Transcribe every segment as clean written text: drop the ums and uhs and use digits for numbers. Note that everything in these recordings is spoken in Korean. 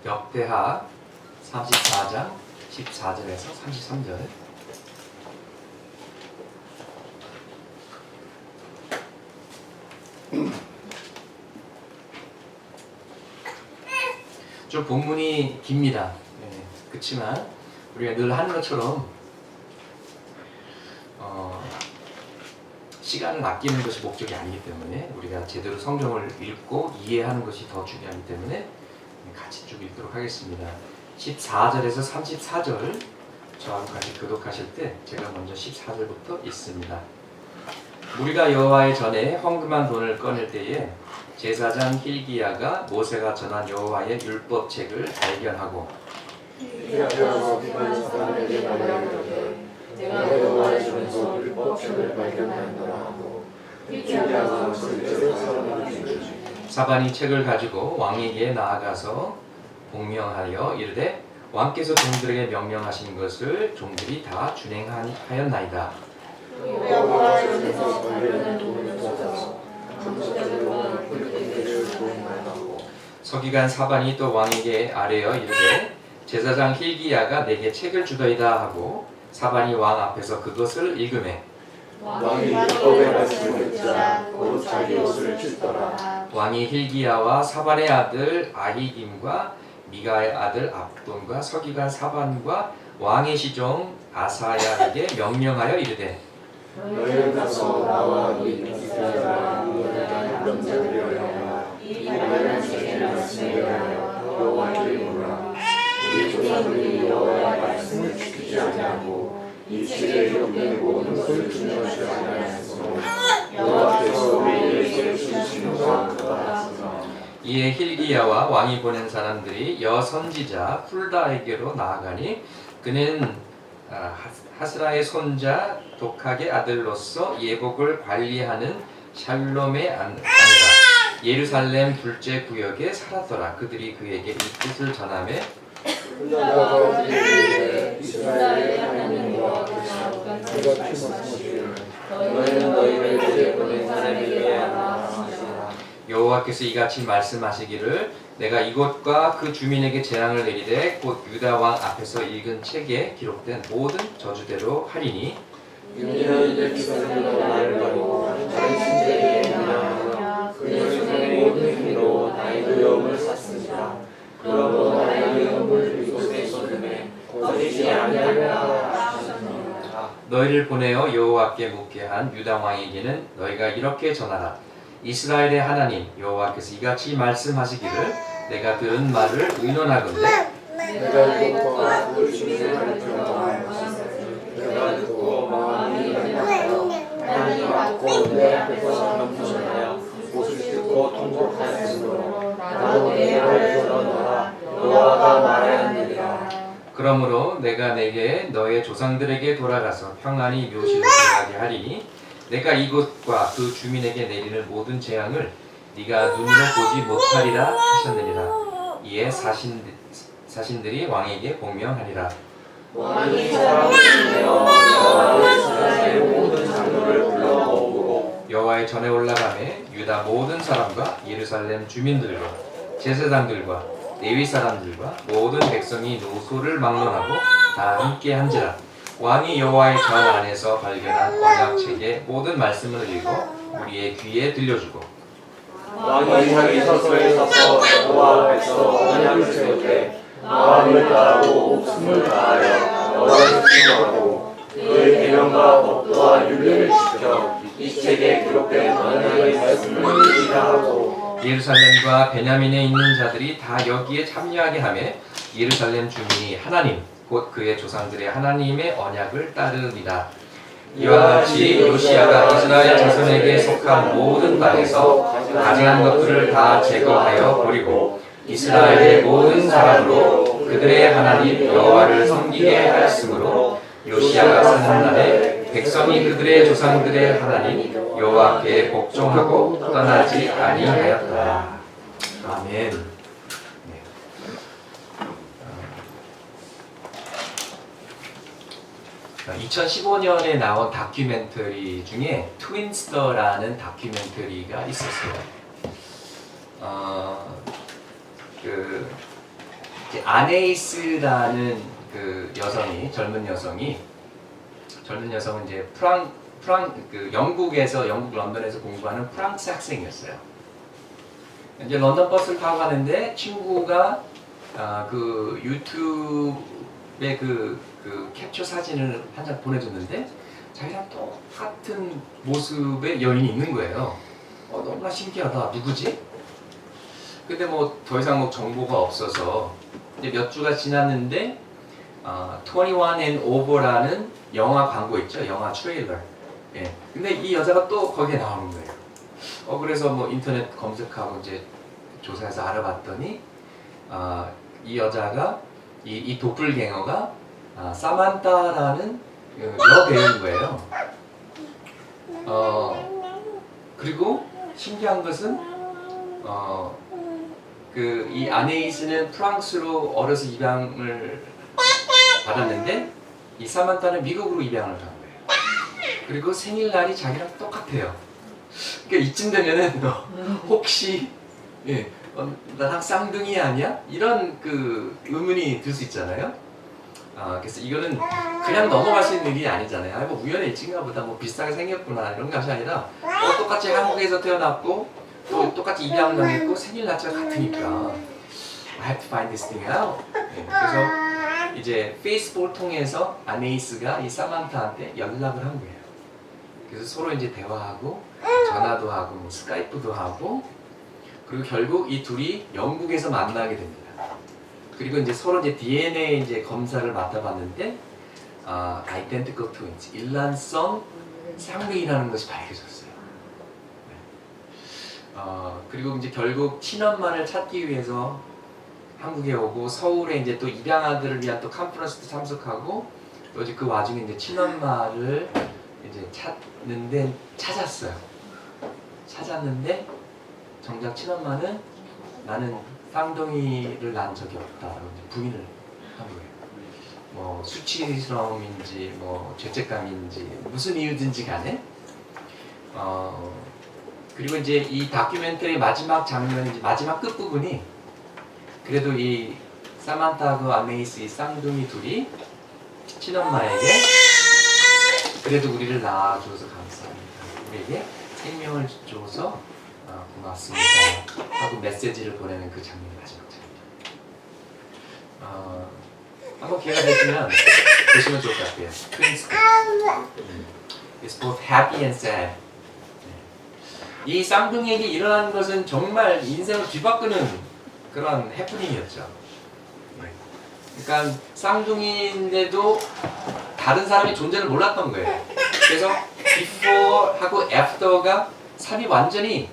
역대하 34장 14절에서 33절. 좀 본문이 깁니다. 그렇지만 우리가 늘 하는 것처럼 시간을 아끼는 것이 목적이 아니기 때문에 우리가 제대로 성경을 읽고 이해하는 것이 더 중요하기 때문에 같이 쭉 읽도록 하겠습니다. 14절에서 34절 저와 같이 교독하실 때 제가 먼저 14절부터 읽습니다. 우리가 여호와의 전에 헌금한 돈을 꺼낼 때에 제사장 힐기야가 모세가 전한 여호와의 율법책을 발견하고 내가 여호와의 전에서 율법책을 발견하였노라 하고 힐기야가 그들을 사람에게 사반이 책을 가지고 왕에게 나아가서 복명하여 이르되 왕께서 종들에게 명령하신 것을 종들이 다 준행하였나이다. 여호와의 전에서 발견한 돈을 찾아서 감사절과 꿀들을 도움하고 서기관 사반이 또 왕에게 아뢰어 이르되 제사장 힐기야가 내게 책을 주더이다 하고 사반이 왕 앞에서 그것을 읽으매 왕이 율법의 말씀을 듣자 곧 자기 옷을 찢더라. 왕이 힐기야와 사반의 아들 아히김과 미가의 아들 압돈과 서기관 사반과 왕의 시종 아사야에게 명령하여 이르되 너희는 가서 나와 이 미스라엘과 유다를 명절하여 이 관련한 책의 말씀에 대하여 여호와께 물으라. 우리 조상들이 여호와의 말씀을 지키지 아니하고 이 책에 기록된 모든 것을 준행하지 아니하였으므로 여호와께서 우리에게 주신 것과 같으나 이에 힐기야와 왕이 보낸 사람들이 여선지자 훌다에게로 나아가니 그는 하스라의 손자 독학의 아들로서 예복을 관리하는 샬롬의 아내라. 예루살렘 둘째 구역에 살았더라. 그들이 그에게 이 뜻을 전하매 훌다가 그들에게 이스라엘의 하나님 여호와께서 내가 말씀하시기를 너희는 너희를 내게 보낸 사람에게 대하라 하시니라. 여호와께서 이같이 말씀하시기를 내가 이곳과 그 주민에게 재앙을 내리되 곧 유다 왕 앞에서 읽은 책에 기록된 모든 저주대로 하리니 이는 이제 기사들로 나를 가리고 다른 신들에게 명령하여 그의 모든 힘으로 나의 두려움을 샀습니다. 그러므로 나의 위험을 이곳에 쏟음에 거짓이 아니하리라 하셨느니라. 너희를 보내어 여호와께 묻게 한 유다 왕에게는 너희가 이렇게 전하라. 이스라엘의 하나님 여호와께서 이같이 말씀하시기를 내가 들은 말을 의논하건대 내가 이곳과 그 주민을 발표하여 내가 듣고 마음이 열렸고 하나님 앞고 내 앞에서 겸손하여 옷을 뜯고 통곡하였으므로 나도 내 말을 들어노라 여호와가 말하였느니라. 그러므로 내가 내게 너의 조상들에게 돌아가서 평안히 묘실로 들어가게 하리니 내가 이곳과 그 주민에게 내리는 모든 재앙을 네가 눈으로 보지 못하리라 하셨느니라. 이에 사신들이 왕에게 복명하리라. 왕이 사람을 내어 여호와의 이스라엘 모든 장로를 불러 모으고 여호와의 전에 올라가매 유다 모든 사람과 예루살렘 주민들과 제사장들과 레위 사람들과 모든 백성이 노소를 막론하고 다 함께 한지라. 왕이 여호와의 전 안에서 발견한 언약책의 모든 말씀을 읽어 우리의 귀에 들려주고 왕이 자기 서서에 서서 여호와 앞에서 언약을 세울 때 마음을 다하고 목숨을 다하여 여호와를 신뢰하고 그의 계명과 법도와 율례를 지켜 이 책에 기록된 언약의 말씀을 지키라고 예루살렘과 베냐민에 있는 자들이 다 여기에 참여하게 하며 예루살렘 주민이 하나님 곧 그의 조상들의 하나님의 언약을 따르니라. 이와 같이 요시야가 이스라엘 자손에게 속한 모든 땅에서 가증한 것들을 다 제거하여 버리고 이스라엘의 모든 사람으로 그들의 하나님 여호와를 섬기게 하였으므로 요시야가 사는 날에 백성이 그들의 조상들의 하나님 여호와께 복종하고 떠나지 아니하였더라. 아멘. 2015년에 나온 다큐멘터리 중에 트윈스터라는 다큐멘터리가 있었어요. 이제 아네이스라는 그 여성이 젊은 여성은 이제 그 영국 런던에서 공부하는 프랑스 학생이었어요. 이제 런던 버스를 타고 가는데 친구가 그 유튜브에 그 캡처 사진을 한 장 보내줬는데 자기랑 똑같은 모습의 여인이 있는 거예요. 너무나 신기하다. 누구지? 근데 뭐 더 이상 뭐 정보가 없어서 이제 몇 주가 지났는데 21 and Over라는 영화 광고 있죠? 영화 트레일러. 예. 근데 이 여자가 또 거기에 나오는 거예요. 그래서 뭐 인터넷 검색하고 이제 조사해서 알아봤더니 이 여자가 이 도플갱어가 사만타라는 여배우인 거예요. 그리고 신기한 것은 이 아네이스는 프랑스로 어려서 입양을 받았는데 이 사만타는 미국으로 입양을 간 거예요. 그리고 생일날이 자기랑 똑같아요. 그러니까 이쯤 되면은 혹시 나랑 쌍둥이 아니야? 이런 그 의문이 들 수 있잖아요. 그래서 이거는 그냥 넘어갈 수 있는 일이 아니잖아요. 뭐 우연의 일치인가 보다, 뭐 비슷하게 생겼구나 이런 것이 아니라 똑같이 한국에서 태어났고 또 똑같이 입양을 당했고 생일 날짜가 같으니까 I have to find this thing out. 그래서 이제 페이스북을 통해서 아네이스가 이 사만타한테 연락을 한 거예요. 그래서 서로 이제 대화하고 전화도 하고 뭐 스카이프도 하고 그리고 결국 이 둘이 영국에서 만나게 됩니다. 그리고 이제 서로 이제 DNA 이제 검사를 맡아봤는데 identical twins, 일란성 쌍둥이라는 것이 밝혀졌어요. 그리고 이제 결국 친엄마를 찾기 위해서 한국에 오고 서울에 이제 또 입양아들을 위한 또 컨퍼런스도 참석하고 또 이제 그 와중에 이제 친엄마를 이제 찾았어요. 찾았는데 정작 친엄마는 나는 쌍둥이를 낳은 적이 없다라고 이제 부인을 한 거예요. 뭐 수치스러움인지 뭐 죄책감인지 무슨 이유든지 간에 그리고 이제 이 다큐멘터리 마지막 장면, 이제 마지막 끝부분이 그래도 이 사만타하고 아네이스 이 쌍둥이 둘이 친엄마에게 그래도 우리를 낳아줘서 감사합니다. 우리에게 생명을 줘서 고맙습니다 하고 메시지를 보내는 그 장면이 마지막 장면. 한번 기회가 되시면 보시면 좋을 것 같아요. Twins. It's both happy and sad. 이 쌍둥이에게 일어난 것은 정말 인생을 뒤바꾸는 그런 해프닝이었죠. 그러니까 쌍둥이인데도 다른 사람의 존재를 몰랐던 거예요. 그래서 before하고 after가 삶이 완전히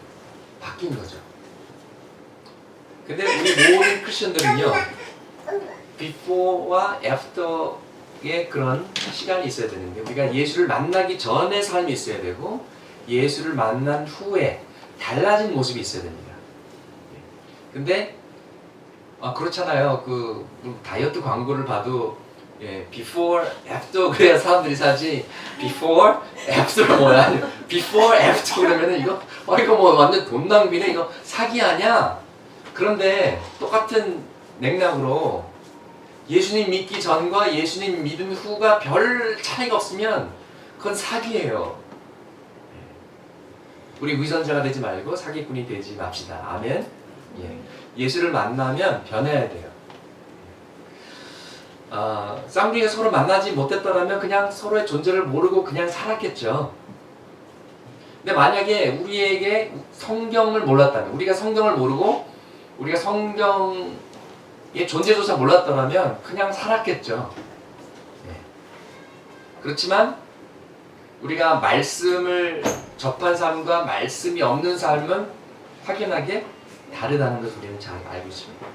바뀐 거죠. 근데 우리 모든 크리스천들은요, before와 after의 그런 시간이 있어야 되는데 우리가 예수를 만나기 전에 삶이 있어야 되고 예수를 만난 후에 달라진 모습이 있어야 됩니다. 근데 그렇잖아요. 그 다이어트 광고를 봐도 before, after 그래야 사람들이 사지 before, after 뭐야? before, after 그러면은 이거 뭐 완전 돈 낭비네. 이거 사기 아니야? 그런데 똑같은 맥락으로 예수님 믿기 전과 예수님 믿은 후가 별 차이가 없으면 그건 사기예요. 우리 위선자가 되지 말고 사기꾼이 되지 맙시다. 아멘. 예수를 만나면 변해야 돼요. 쌍둥이가 서로 만나지 못했더라면 그냥 서로의 존재를 모르고 그냥 살았겠죠. 근데 만약에 우리에게 성경을 몰랐다면, 우리가 성경을 모르고 우리가 성경의 존재조차 몰랐더라면 그냥 살았겠죠. 그렇지만 우리가 말씀을 접한 삶과 말씀이 없는 삶은 확연하게 다르다는 것을 우리는 잘 알고 있습니다.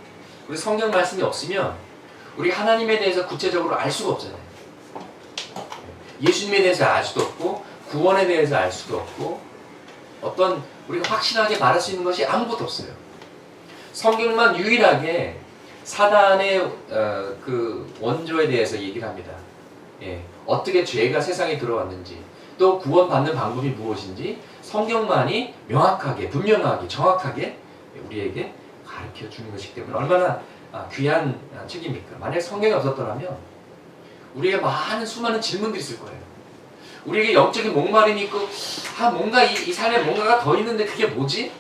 우리 성경 말씀이 없으면 우리 하나님에 대해서 구체적으로 알 수가 없잖아요. 예수님에 대해서 알 수도 없고 구원에 대해서 알 수도 없고 어떤 우리가 확실하게 말할 수 있는 것이 아무것도 없어요. 성경만 유일하게 사단의 그 원조에 대해서 얘기를 합니다. 어떻게 죄가 세상에 들어왔는지 또 구원받는 방법이 무엇인지 성경만이 명확하게, 분명하게, 정확하게 우리에게 가르쳐 주는 것이기 때문에 얼마나 귀한 책입니까? 만약 성경이 없었더라면 우리에게 많은 수많은 질문들이 있을 거예요. 우리에게 영적인 목마름이 있고 뭔가 이 삶에 뭔가가 더 있는데 그게 뭐지?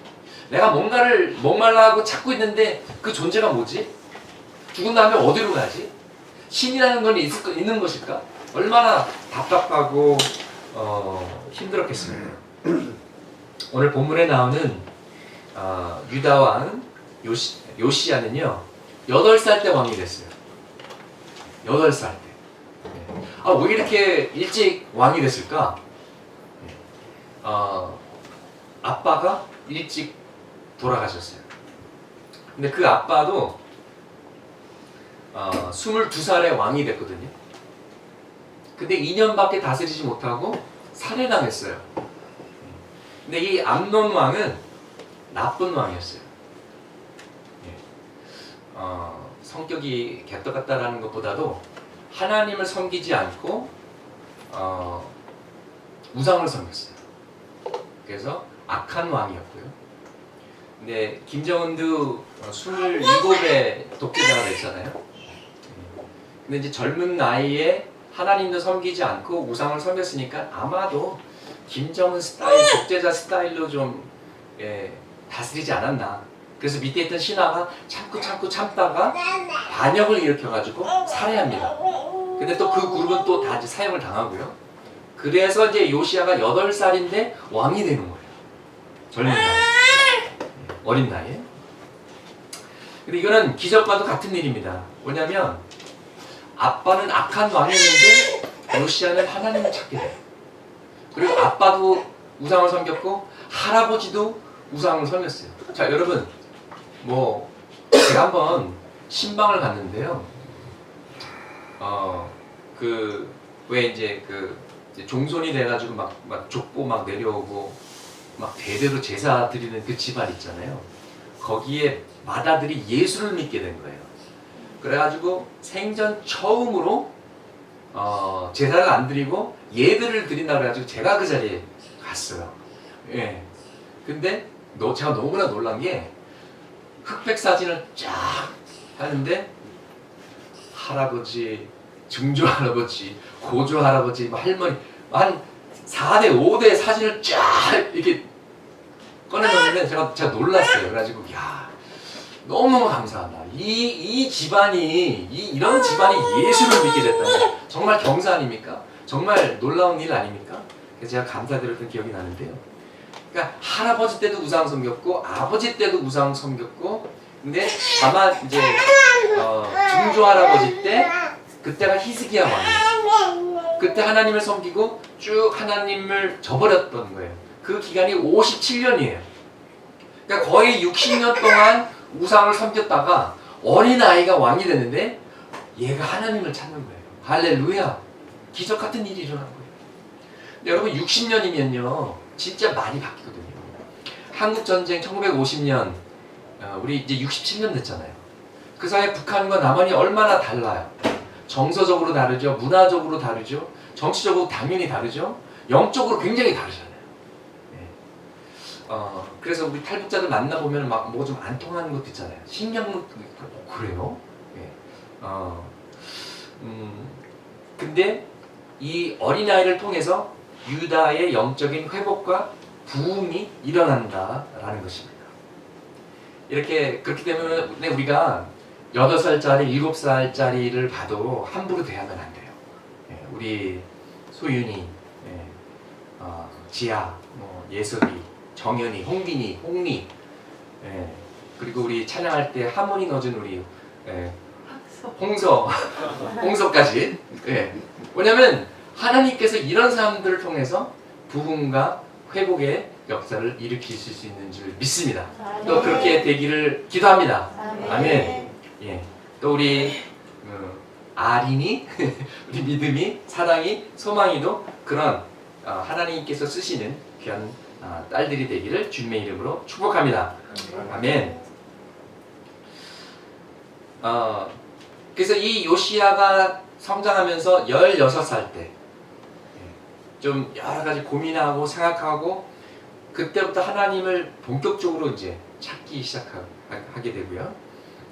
내가 뭔가를 목말라하고 찾고 있는데 그 존재가 뭐지? 죽은 다음에 어디로 가지? 신이라는 건 있는 것일까? 얼마나 답답하고 힘들었겠습니까? 오늘 본문에 나오는 유다 왕 요시야는요 8살 때 왕이 됐어요. 8살 때. 왜 이렇게 일찍 왕이 됐을까? 아빠가 일찍 돌아가셨어요. 근데 그 아빠도 22살에 왕이 됐거든요. 근데 2년밖에 다스리지 못하고 살해당했어요. 근데 이 암논 왕은 나쁜 왕이었어요. 성격이 개떡 같다라는 것보다도 하나님을 섬기지 않고 우상을 섬겼어요. 그래서 악한 왕이었고요. 근데 김정은도 27의 독재자가 됐잖아요. 근데 이제 젊은 나이에 하나님도 섬기지 않고 우상을 섬겼으니까 아마도 김정은 스타일, 독재자 스타일로 좀 다스리지 않았나. 그래서 밑에 있던 신하가 참다가 반역을 일으켜가지고 살해합니다. 근데 또 그 그룹은 또 다 사형을 당하고요. 그래서 이제 요시야가 8살인데 왕이 되는 거예요. 젊은 나이, 어린 나이에. 근데 이거는 기적과도 같은 일입니다. 뭐냐면 아빠는 악한 왕이었는데 요시야는 하나님을 찾게 돼요. 그리고 아빠도 우상을 섬겼고 할아버지도 우상을 섬겼어요. 자, 여러분, 제가 한번 신방을 갔는데요. 왜 이제 종손이 돼가지고 막 족보 막 내려오고 막 대대로 제사 드리는 그 집안 있잖아요. 거기에 맏아들이 예수를 믿게 된 거예요. 그래가지고 생전 처음으로 제사를 안 드리고 예배를 드린다고 해가지고 제가 그 자리에 갔어요. 예. 근데 제가 너무나 놀란 게 흑백 사진을 쫙 하는데 할아버지, 증조 할아버지, 고조 할아버지, 할머니 한 4대, 5대 사진을 쫙 이렇게 꺼내놓는데 제가 놀랐어요. 그래가지고 너무너무 감사하다. 이 집안이 이런 집안이 예수를 믿게 됐다니 정말 경사 아닙니까? 정말 놀라운 일 아닙니까? 그래서 제가 감사드렸던 기억이 나는데요. 그러니까 할아버지 때도 우상 섬겼고 아버지 때도 우상 섬겼고 근데 다만 이제 증조 할아버지 때 그때가 히스기야 왕이에요. 그때 하나님을 섬기고 쭉 하나님을 저버렸던 거예요. 그 기간이 57년이에요. 그러니까 거의 60년 동안 우상을 섬겼다가 어린아이가 왕이 됐는데 얘가 하나님을 찾는 거예요. 할렐루야. 기적 같은 일이 일어난 거예요. 근데 여러분 60년이면요 진짜 많이 바뀌거든요. 한국전쟁 1950년 우리 이제 67년 됐잖아요. 그 사이에 북한과 남한이 얼마나 달라요. 정서적으로 다르죠. 문화적으로 다르죠. 정치적으로 당연히 다르죠. 영적으로 굉장히 다르잖아요. 그래서 우리 탈북자들 만나보면 막 뭐가 좀 안 통하는 것도 있잖아요. 신경도 있고 그래요. 근데 이 어린아이를 통해서 유다의 영적인 회복과 부흥이 일어난다라는 것입니다. 그렇기 때문에 우리가 8살짜리, 7살짜리를 봐도 함부로 대하면 안 돼요. 우리 소윤이, 지아, 예섭이, 정연이, 홍빈이, 홍리, 그리고 우리 찬양할 때 하모니 넣어준 우리 홍서까지. 왜냐면 하나님께서 이런 사람들을 통해서 부흥과 회복의 역사를 일으키실 수 있는 줄 믿습니다. 또 그렇게 되기를 기도합니다. 아멘. 또 우리 아린이, 우리 믿음이, 사랑이, 소망이도 그런 하나님께서 쓰시는 귀한 딸들이 되기를 주님의 이름으로 축복합니다. 아멘. 그래서 이 요시야가 성장하면서 16살 때 좀 여러 가지 고민하고 생각하고 그때부터 하나님을 본격적으로 이제 찾기 시작하게 되고요.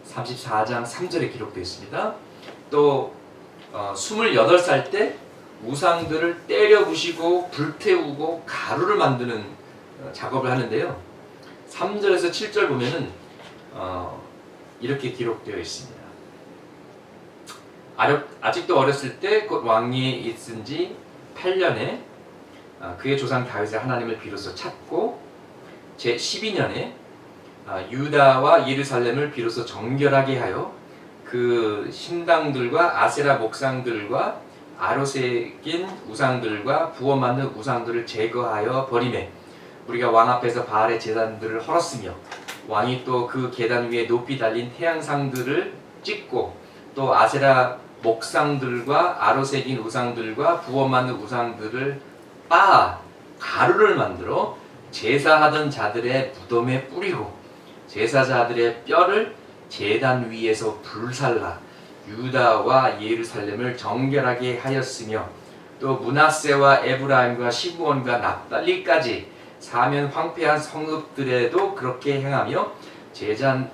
34장 3절에 기록되어 있습니다. 또 28살 때 우상들을 때려 부시고 불태우고 가루를 만드는 작업을 하는데요. 3절에서 7절 보면은 이렇게 기록되어 있습니다. 아직도 어렸을 때 곧 왕위에 있은 지 8년에 그의 조상 다윗의 하나님을 비로소 찾고 제 12년에 유다와 예루살렘을 비로소 정결하게 하여 그 신당들과 아세라 목상들과 아로새긴 우상들과 부어 만든 우상들을 제거하여 버리매 우리가 왕 앞에서 바알의 제단들을 헐었으며 왕이 또 그 계단 위에 높이 달린 태양상들을 찍고 또 아세라 목상들과 아로새긴 우상들과 부어 만든 우상들을 빻아 가루를 만들어 제사하던 자들의 무덤에 뿌리고 제사자들의 뼈를 제단 위에서 불살라 유다와 예루살렘을 정결하게 하였으며 또 므낫세와 에브라임과 시므온과 납달리까지 사면 황폐한 성읍들에도 그렇게 행하며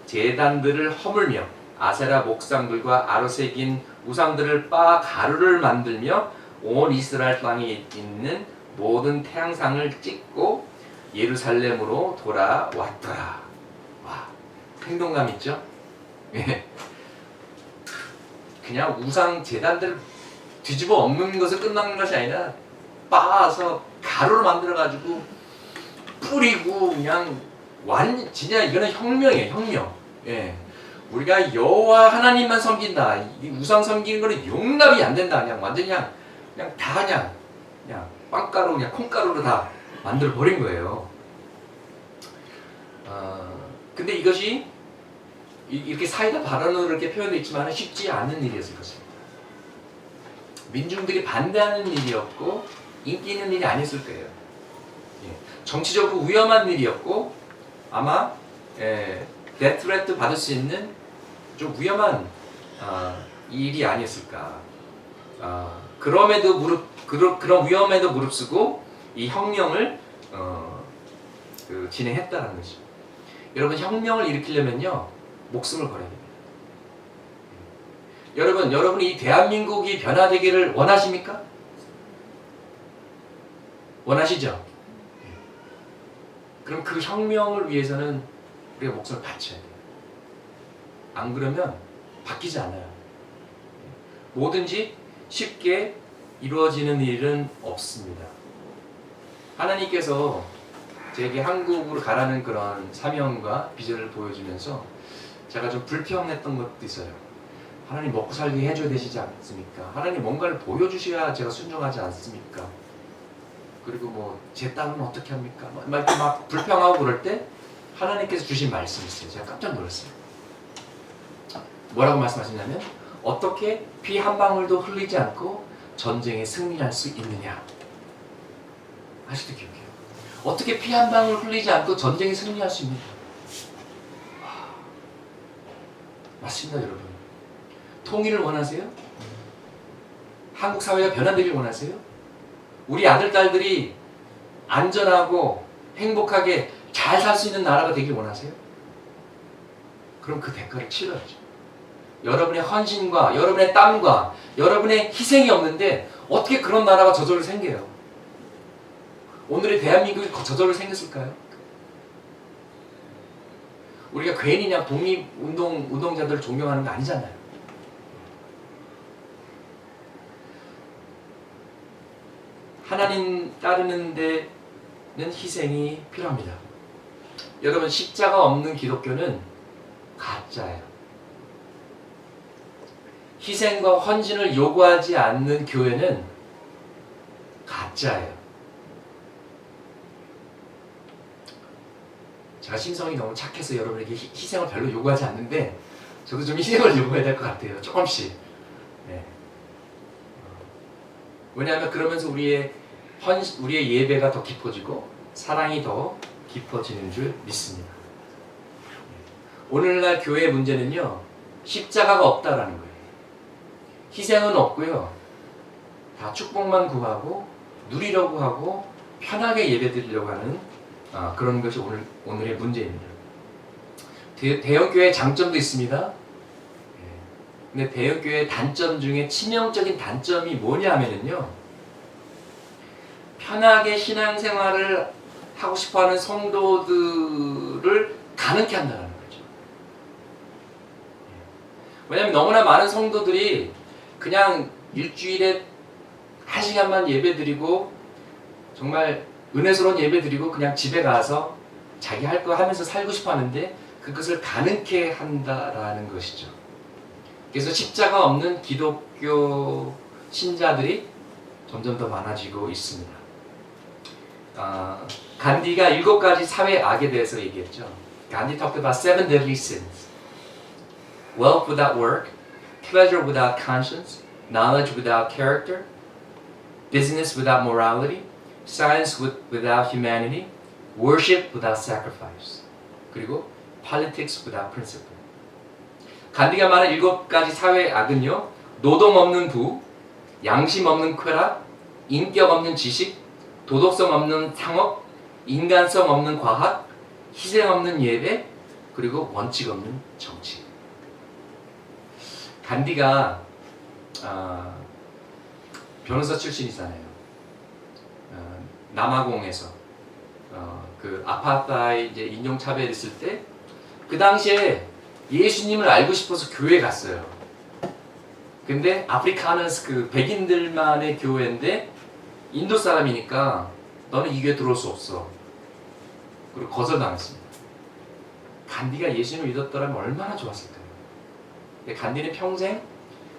제단들을 허물며 아세라 목상들과 아로새긴 우상들을 빻아 가루를 만들며 온 이스라엘 땅에 있는 모든 태양상을 찍고 예루살렘으로 돌아왔더라. 와, 행동감 있죠? 그냥 우상 제단들 뒤집어 엎는 것을 끝나는 것이 아니라 빻아서 가루를 만들어 가지고 뿌리고 그냥 진짜 이거는 혁명이에요, 혁명. 예. 우리가 여호와 하나님만 섬긴다. 이 우상 섬기는 거는 용납이 안 된다. 그냥 완전히 그냥 다 그냥 빵가루 그냥 콩가루로 다 만들어 버린 거예요. 근데 이것이 이렇게 사이다 발언으로 이렇게 표현되어 있지만 쉽지 않은 일이었을 것입니다. 민중들이 반대하는 일이었고 인기 있는 일이 아니었을 거예요. 정치적으로 위험한 일이었고 아마 데스트레트 받을 수 있는 좀 위험한 일이 아니었을까. 그런 위험에도 무릅쓰고 이 혁명을 진행했다는 것이죠. 여러분 혁명을 일으키려면요 목숨을 걸어야 됩니다. 여러분이 이 대한민국이 변화되기를 원하십니까? 원하시죠? 그럼 그 혁명을 위해서는 우리가 목숨을 바쳐야 돼요. 안 그러면 바뀌지 않아요. 뭐든지 쉽게 이루어지는 일은 없습니다. 하나님께서 제게 한국으로 가라는 그런 사명과 비전을 보여주면서 제가 좀 불평했던 것도 있어요. 하나님 먹고 살게 해줘야 되시지 않습니까? 하나님 뭔가를 보여주셔야 제가 순종하지 않습니까? 그리고 뭐 제 딸은 어떻게 합니까? 막 불평하고 그럴 때 하나님께서 주신 말씀이 있어요. 제가 깜짝 놀랐어요. 뭐라고 말씀하시냐면 어떻게 피 한 방울도 흘리지 않고 전쟁에 승리할 수 있느냐. 아직도 기억해요. 어떻게 피 한 방울 흘리지 않고 전쟁에 승리할 수 있느냐. 맞습니다, 여러분. 통일을 원하세요? 한국 사회가 변화되길 원하세요? 우리 아들, 딸들이 안전하고 행복하게 잘 살 수 있는 나라가 되길 원하세요? 그럼 그 대가를 치러야죠. 여러분의 헌신과 여러분의 땀과 여러분의 희생이 없는데 어떻게 그런 나라가 저절로 생겨요? 오늘의 대한민국이 저절로 생겼을까요? 우리가 괜히 그냥 독립운동자들을 존경하는 거 아니잖아요. 하나님 따르는 데는 희생이 필요합니다. 여러분 십자가 없는 기독교는 가짜예요. 희생과 헌신을 요구하지 않는 교회는 가짜예요. 제가 심성이 너무 착해서 여러분에게 희생을 별로 요구하지 않는데 저도 좀 희생을 요구해야 될 것 같아요. 조금씩. 네. 왜냐하면 그러면서 우리의 예배가 더 깊어지고 사랑이 더 깊어지는 줄 믿습니다. 오늘날 교회의 문제는요 십자가가 없다라는 거예요. 희생은 없고요 다 축복만 구하고 누리려고 하고 편하게 예배드리려고 하는 그런 것이 오늘의 문제입니다. 대형교회의 장점도 있습니다. 근데 대형교회의 단점 중에 치명적인 단점이 뭐냐면요, 편하게 신앙생활을 하고 싶어하는 성도들을 가능케 한다는 거죠. 왜냐하면 너무나 많은 성도들이 그냥 일주일에 1시간만 예배드리고 정말 은혜스러운 예배드리고 그냥 집에 가서 자기 할 거 하면서 살고 싶어 하는데 그것을 가능케 한다라는 것이죠. 그래서 십자가 없는 기독교 신자들이 점점 더 많아지고 있습니다. 간디가 7가지 사회 악에 대해서 얘기했죠. 간디 talked about 7 deadly sins. Wealth without work, pleasure without conscience, knowledge without character, business without morality, science without humanity, worship without sacrifice. 그리고 politics without principle. 간디가 말한 7가지 사회 악은요, 노동 없는 부, 양심 없는 쾌락, 인격 없는 지식, 도덕성 없는 상업, 인간성 없는 과학, 희생 없는 예배, 그리고 원칙 없는 정치. 간디가 변호사 출신이잖아요. 남아공에서 그 아파트하이드 인종차별 있을 때 그 당시에 예수님을 알고 싶어서 교회에 갔어요. 근데 아프리카너스 그 백인들만의 교회인데 인도 사람이니까 너는 이 교회 들어올 수 없어. 그리고 거절당했습니다. 간디가 예수님을 믿었더라면 얼마나 좋았을까요? 근데 간디는 평생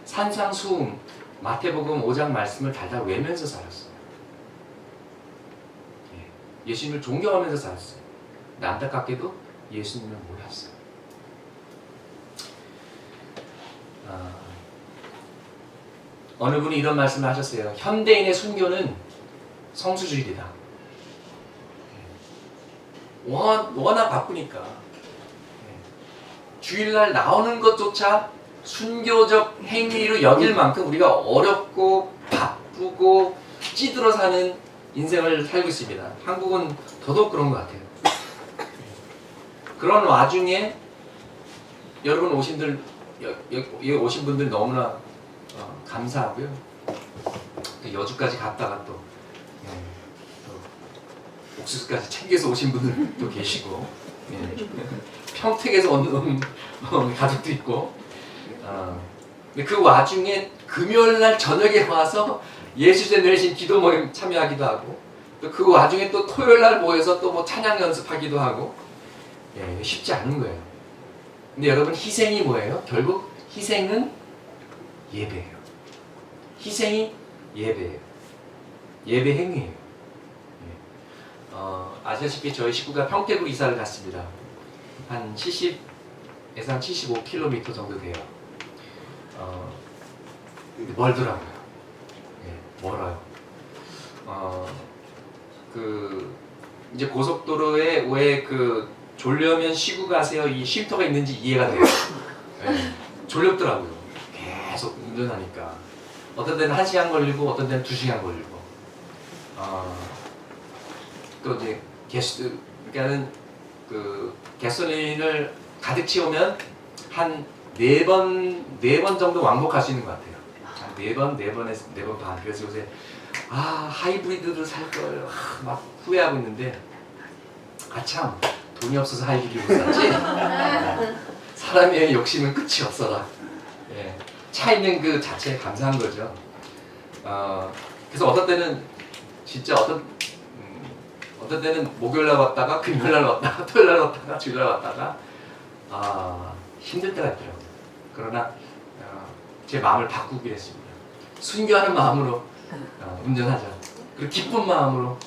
산상수훈 마태복음 5장 말씀을 달달 외면서 살았어요. 예수님을 존경하면서 살았어요. 근데 안타깝게도 예수님을 몰랐어요. 어느 분이 이런 말씀을 하셨어요. 현대인의 순교는 성수주일이다. 워낙 바쁘니까 주일날 나오는 것조차 순교적 행위로 여길 만큼 우리가 어렵고 바쁘고 찌들어 사는 인생을 살고 있습니다. 한국은 더더욱 그런 것 같아요. 그런 와중에 여러분 여기 오신 분들 너무나 감사하고요. 여주까지 갔다가 또 옥수수까지 챙겨서 오신 분들도 계시고, 평택에서 온 가족도 있고, 근데 그 와중에 금요일날 저녁에 와서 예수제 내신 기도 모임 참여하기도 하고, 또 그 와중에 또 토요일날 모여서 또 뭐 찬양 연습하기도 하고, 쉽지 않은 거예요. 근데 여러분, 희생이 뭐예요? 결국 희생은 예배예요. 희생이 예배예요. 예배 행위예요. 아시다시피 저희 식구가 평택으로 이사를 갔습니다. 한 70에서 한 75km 정도 돼요. 멀더라고요. 멀어요. 이제 고속도로에 왜 졸려면 쉬고 가세요 이 쉼터가 있는지 이해가 돼요. 졸렵더라고요. 계속 운전하니까. 어떤 데는 1시간 걸리고 어떤 데는 2시간 걸리고. 또 이제 그러니까는 가솔린을 가득 채우면 한 4번 정도 왕복할 수 있는 것 같아요. 한 4번 반. 그래서 요새 하이브리드를 살 걸 막 후회하고 있는데, 참 돈이 없어서 하이브리드를 샀지. 사람의 욕심은 끝이 없어라. 차 있는 그 자체에 감사한 거죠. 그래서 어떤 때는 진짜 어떤 때는 목요일날 왔다가 금요일날 왔다가 토요일날 왔다가 주일날 왔다가 힘들 때가 있더라고요. 그러나 제 마음을 바꾸기로 했습니다. 순교하는 마음으로 운전하자. 그리고 기쁜 마음으로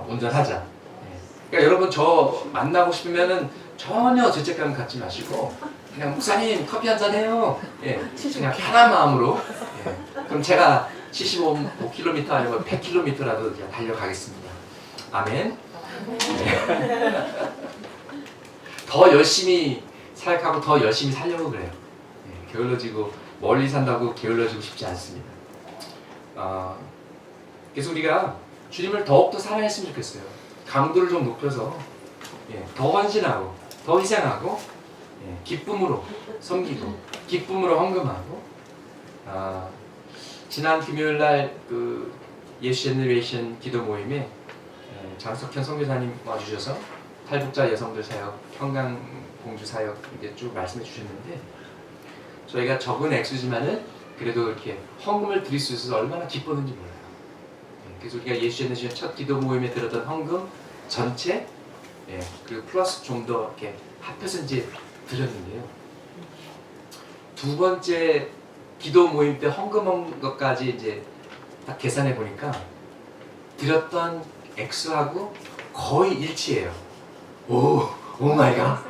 운전하자. 그러니까 여러분, 저 만나고 싶으면은 전혀 죄책감 갖지 마시고 그냥 목사님 커피 한잔 해요. 그냥 편한 마음으로. 그럼 제가 75km 아니면 100km라도 달려가겠습니다. 아멘. 더 열심히 사역하고 더 열심히 살려고 그래요. 게을러지고 멀리 산다고 게을러지고 싶지 않습니다. 그래서 우리가 주님을 더욱더 사랑했으면 좋겠어요. 강도를 좀 높여서 더 헌신하고 더 희생하고 기쁨으로 섬기고 기쁨으로 헌금하고 지난 금요일 날그 예수 제너레이션 기도 모임에 장석현 선교사님 와주셔서 탈북자 여성들 사역, 평강 공주 사역 이렇게 쭉 말씀해 주셨는데 저희가 적은 액수지만은 그래도 이렇게 헌금을 드릴 수 있어서 얼마나 기뻤는지 몰라요. 그래서 우리가 예수 제너레이션 첫 기도 모임에 들었던 헌금 전체 그리고 플러스 좀 더 이렇게 합해서 이제 드렸는데요. 두 번째 기도 모임 때 헌금한 것까지 이제 딱 계산해 보니까 드렸던 액수하고 거의 일치해요. 오 마이 갓.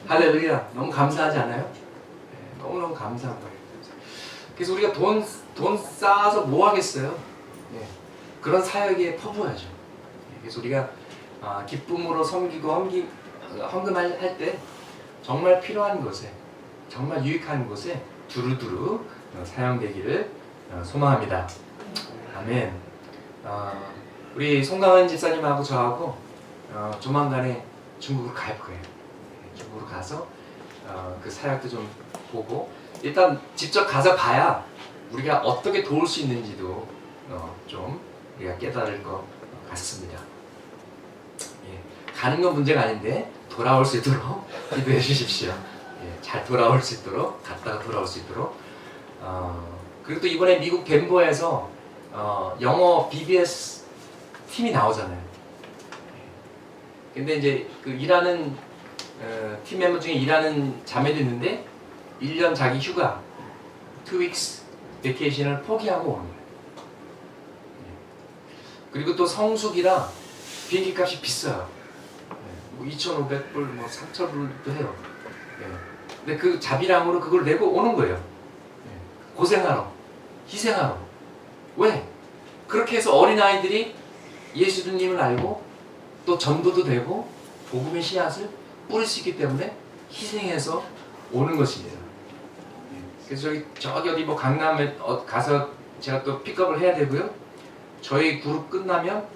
할렐루야. 너무 감사하지 않아요? 너무너무 감사한 거예요. 그래서 우리가 돈 쌓아서 뭐 하겠어요? 그런 사역에 퍼부어야죠. 그래서 우리가 기쁨으로 섬기고 헌금할 때 정말 필요한 곳에, 정말 유익한 곳에 두루두루 사용되기를 소망합니다. 아멘. 우리 송강은 집사님하고 저하고 조만간에 중국으로 갈 거예요. 중국으로 가서 그 사역도 좀 보고 일단 직접 가서 봐야 우리가 어떻게 도울 수 있는지도 좀 우리가 깨달을 것 같습니다. 가는 건 문제가 아닌데 돌아올 수 있도록 기도해 주십시오. 잘 돌아올 수 있도록, 갔다가 돌아올 수 있도록. 그리고 또 이번에 미국 덴버에서 영어 BBS 팀이 나오잖아요. 근데 이제 그 일하는 팀 멤버 중에 일하는 자매도 있는데 1년 자기 휴가 2 weeks 베케이션을 포기하고 오는 거예요. 그리고 또 성수기라 비행기 값이 비싸요. 뭐 2,500불, 뭐 3,000불도 해요. 근데 그 자비랑으로 그걸 내고 오는 거예요. 고생하러, 희생하러. 왜? 그렇게 해서 어린아이들이 예수님을 알고 또 전도도 되고 복음의 씨앗을 뿌릴 수 있기 때문에 희생해서 오는 것입니다. 그래서 저기 어디 뭐 강남에 가서 제가 또 픽업을 해야 되고요. 저희 그룹 끝나면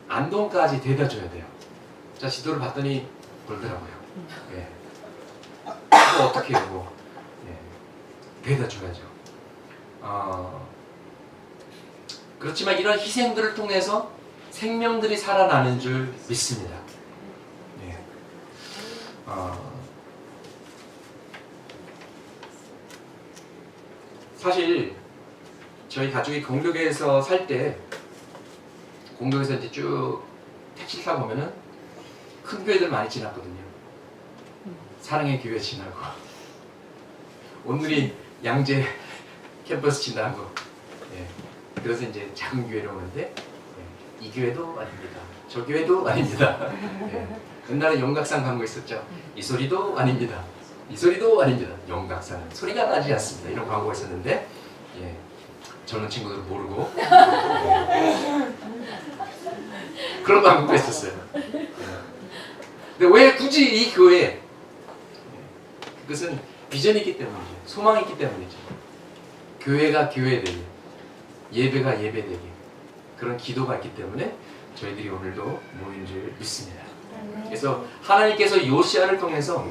안동까지 데려다 줘야 돼요. 자, 지도를 봤더니 그러더라고요. 그거 어떻게 해요? 뭐. 데려다 줘야죠. 그렇지만 이런 희생들을 통해서 생명들이 살아나는 줄 믿습니다. 사실 저희 가족이 공덕에서 살 때 공덕에서 이제 쭉 택시 타고 보면은 큰 교회들 많이 지났거든요. 사랑의 교회 지나고 오늘이 양재 캠퍼스 지나고 그래서 이제 작은 교회로 오는데 이 교회도 아닙니다. 저 교회도 아닙니다. 옛날에 용각산 광고 있었죠. 이 소리도 아닙니다. 이 소리도 아닙니다. 용각산은 소리가 나지 않습니다. 이런 광고가 있었는데 젊은 친구들은 모르고 그런 광고가 있었어요. 근데 왜 굳이 이 교회? 그것은 비전이 있기 때문이죠. 소망이 있기 때문이죠. 교회가 교회되게, 예배가 예배되게 그런 기도가 있기 때문에 저희들이 오늘도 모인 줄 믿습니다. 그래서 하나님께서 요시아를 통해서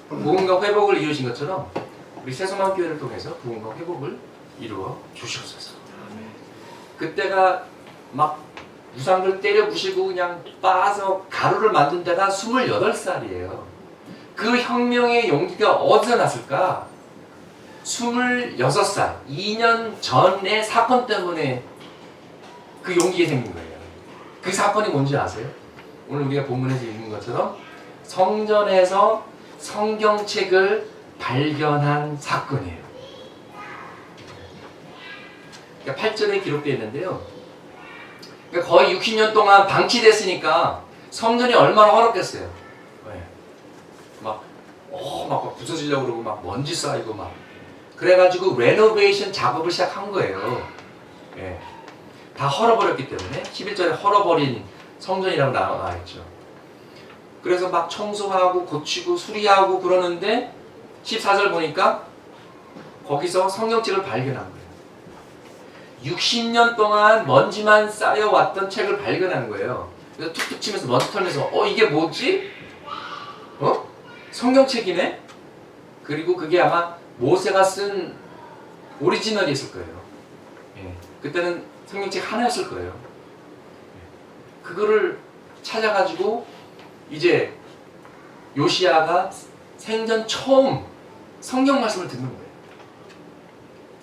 부흥과 회복을 이루신 것처럼 우리 새소망 교회를 통해서 부흥과 회복을 이루어 주시옵소서. 그때가 막 무상들 때려 부시고 그냥 빠서 가루를 만든 데가 28살이에요. 그 혁명의 용기가 어디서 났을까? 26살, 2년 전의 사건 때문에 그 용기가 생긴 거예요. 그 사건이 뭔지 아세요? 오늘 우리가 본문에서 읽는 것처럼 성전에서 성경책을 발견한 사건이에요. 그러니까 8절에 기록되어 있는데요. 그러니까 거의 60년 동안 방치됐으니까 성전이 얼마나 헐었겠어요. 막 부서지려고 그러고 막 먼지 쌓이고 막 그래가지고 레노베이션 작업을 시작한 거예요. 다 헐어버렸기 때문에 11절에 헐어버린 성전이라고 나와 있죠. 그래서 막 청소하고 고치고 수리하고 그러는데 14절 보니까 거기서 성경책을 발견한 거예요. 60년 동안 먼지만 쌓여왔던 책을 발견한 거예요. 그래서 툭툭 치면서 먼지 털면서 이게 뭐지? 성경책이네? 그리고 그게 아마 모세가 쓴 오리지널이었을 거예요. 예. 그때는 성경책 하나였을 거예요. 예. 그거를 찾아가지고 이제 요시야가 생전 처음 성경 말씀을 듣는 거예요.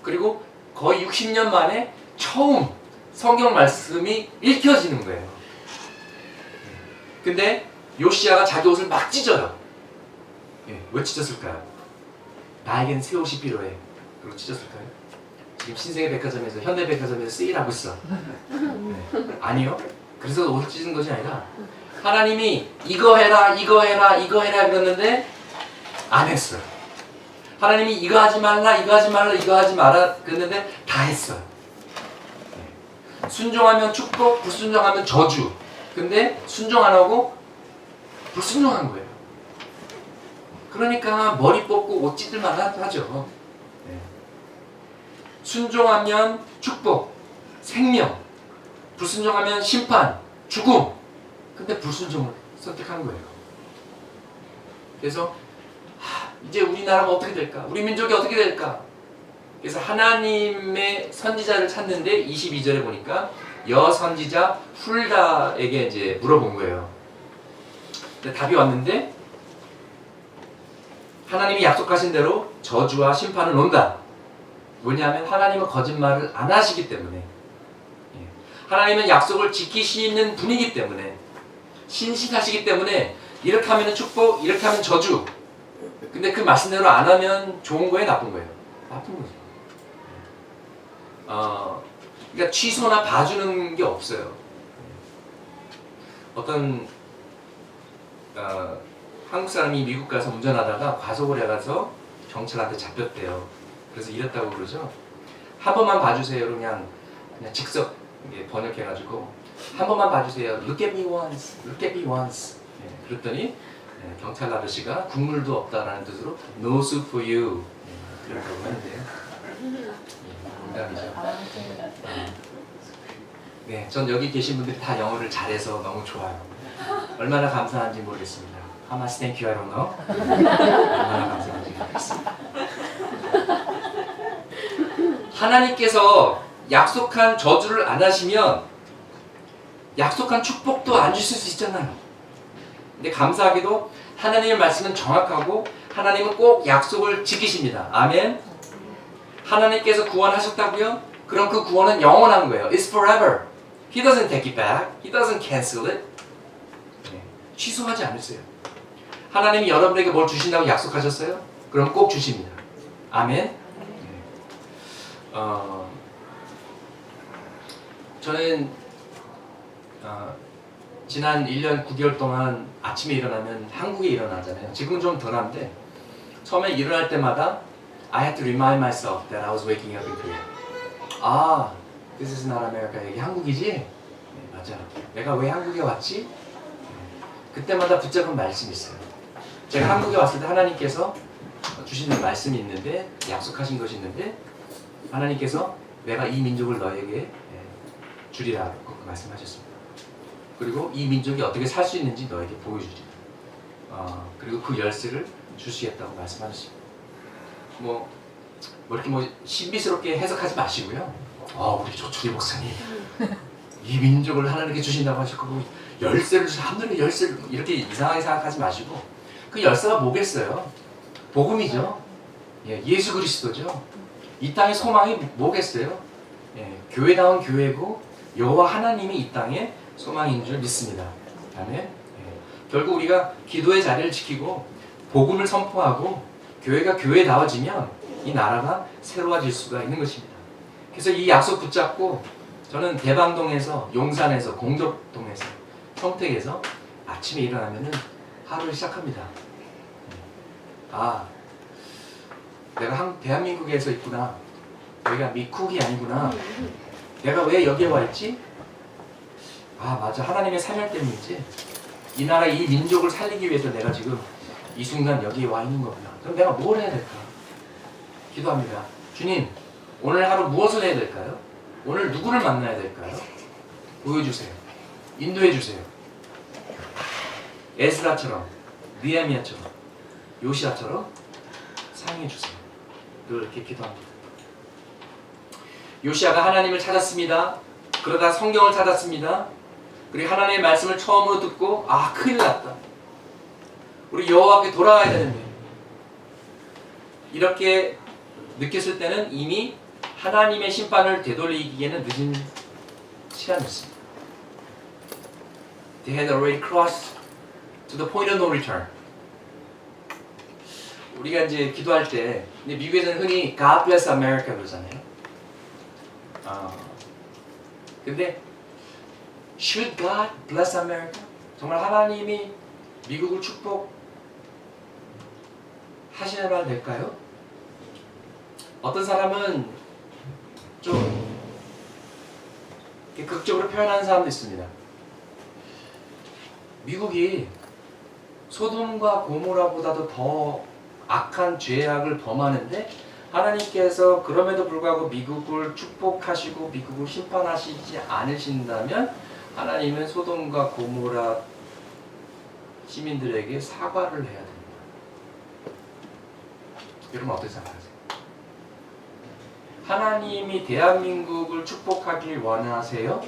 그리고 거의 60년 만에 처음 성경 말씀이 읽혀지는 거예요. 근데 요시야가 자기 옷을 막 찢어요. 예, 왜 찢었을까요? 나에겐 새 옷이 필요해. 그리고 찢었을까요? 지금 신세계 백화점에서 현대백화점에서 세일하고 있어. 네. 아니요. 그래서 옷을 찢은 것이 아니라 하나님이 이거 해라 이거 해라 이거 해라 그랬는데 안 했어요. 하나님이 이거 하지 말라 이거 하지 말라 이거 하지 마라 그랬는데 다 했어요. 네. 순종하면 축복, 불순종하면 저주. 근데 순종 안 하고 불순종한 거예요. 그러니까 머리 뽑고 옷 찢을만 하죠. 네. 순종하면 축복, 생명, 불순종하면 심판, 죽음. 근데 불순종을 선택한 거예요. 그래서 이제 우리나라가 어떻게 될까? 우리 민족이 어떻게 될까? 그래서 하나님의 선지자를 찾는데 22절에 보니까 여선지자 훌다에게 이제 물어본 거예요. 근데 답이 왔는데 하나님이 약속하신 대로 저주와 심판은 온다. 뭐냐면 하나님은 거짓말을 안 하시기 때문에, 하나님은 약속을 지키시는 분이기 때문에, 신실하시기 때문에 이렇게 하면 축복, 이렇게 하면 저주. 근데 그 말씀대로 안 하면 좋은 거예요, 나쁜 거예요? 나쁜 거죠. 그러니까 취소나 봐주는 게 없어요. 어떤 한국 사람이 미국 가서 운전하다가 과속을 해가서 경찰한테 잡혔대요. 그래서 이랬다고 그러죠. 한 번만 봐주세요. 그냥 직접 번역해가지고 한 번만 봐주세요. Look at me once. Look at me once. 그랬더니 경찰 아저씨가 국물도 없다라는 뜻으로 No soup for you. 그렇다고 하는데요. 농담이죠. 네, 전 여기 계신 분들이 다 영어를 잘해서 너무 좋아요. 얼마나 감사한지 모르겠습니다. How much thank you, I don't know. 얼마나 감사한지 모르겠습니다. 하나님께서 약속한 저주를 안 하시면 약속한 축복도 안 주실 수 있잖아요. 근데 감사하게도 하나님의 말씀은 정확하고 하나님은 꼭 약속을 지키십니다. 아멘. 하나님께서 구원하셨다고요? 그럼 그 구원은 영원한 거예요. It's forever. He doesn't take it back. He doesn't cancel it. 취소하지 않으세요. 하나님이 여러분에게 뭘 주신다고 약속하셨어요? 그럼 꼭 주십니다. 아멘. 저는 지난 1년 9개월 동안 아침에 일어나면 한국에 일어나잖아요. 지금은 좀 덜한데 처음에 일어날 때마다 I had to remind myself that I was waking up in Korea. 아, this is not America. 여기 한국이지? 네, 맞아. 내가 왜 한국에 왔지? 그때마다 붙잡은 말씀이 있어요. 제가 한국에 왔을 때 하나님께서 주시는 말씀이 있는데, 약속하신 것이 있는데, 하나님께서 내가 이 민족을 너에게 주리라 꼭 말씀하셨습니다. 그리고 이 민족이 어떻게 살 수 있는지 너에게 보여주리라. 그리고 그 열쇠를 주시겠다고 말씀하셨습니다. 뭐 이렇게 신비스럽게 해석하지 마시고요. 우리 조철이 목사님 이 민족을 하나님께 주신다고 하셨고 열쇠를 하늘의 열쇠를 이렇게 이상하게 생각하지 마시고 그 열쇠가 뭐겠어요? 복음이죠. 예수 그리스도죠. 이 땅의 소망이 뭐겠어요? 교회다운 교회고 여호와 하나님이 이 땅의 소망인 줄 믿습니다. 아멘. 결국 우리가 기도의 자리를 지키고 복음을 선포하고 교회가 교회다워지면 이 나라가 새로워질 수가 있는 것입니다. 그래서 이 약속 붙잡고 저는 대방동에서, 용산에서, 공덕동에서, 평택에서 아침에 일어나면은 하루를 시작합니다. 내가 대한민국에서 있구나. 여기가 미쿡이 아니구나. 내가 왜 여기에 와 있지? 맞아. 하나님의 사명 때문이지. 이 나라, 이 민족을 살리기 위해서 내가 지금 이 순간 여기에 와 있는 거구나. 그럼 내가 뭘 해야 될까? 기도합니다. 주님, 오늘 하루 무엇을 해야 될까요? 오늘 누구를 만나야 될까요? 보여주세요. 인도해 주세요. 에스라처럼, 느헤미야처럼, 요시야처럼 사용해 주세요. 그렇게 기도합니다. 요시야가 하나님을 찾았습니다. 그러다 성경을 찾았습니다. 그리고 하나님의 말씀을 처음으로 듣고 아 큰일 났다. 우리 여호와께 돌아가야 되는데 이렇게 느꼈을 때는 이미 하나님의 심판을 되돌리기에는 늦은 시간이었습니다. They had already crossed to the point of no return. 우리가 이제 기도할 때 근데 미국에서는 흔히 God bless America 그러잖아요. 근데 Should God bless America? 정말 하나님이 미국을 축복하셔야만 될까요? 어떤 사람은 좀 극적으로 표현하는 사람도 있습니다. 미국이 소돔과 고모라보다도 더 악한 죄악을 범하는데 하나님께서 그럼에도 불구하고 미국을 축복하시고 미국을 심판하시지 않으신다면 하나님은 소돔과 고모라 시민들에게 사과를 해야 됩니다. 여러분 어떻게 생각하세요? 하나님이 대한민국을 축복하길 원하세요?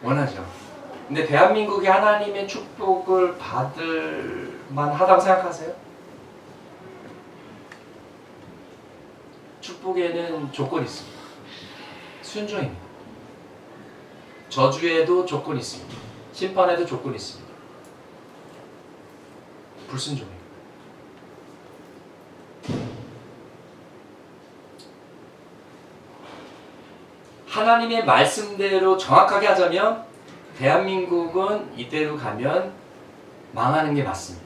원하죠. 근데 대한민국이 하나님의 축복을 받을 만하다고 생각하세요? 축복에는 조건이 있습니다. 순종입니다. 저주에도 조건이 있습니다. 심판에도 조건이 있습니다. 불순종입니다. 하나님의 말씀대로 정확하게 하자면 대한민국은 이대로 가면 망하는 게 맞습니다.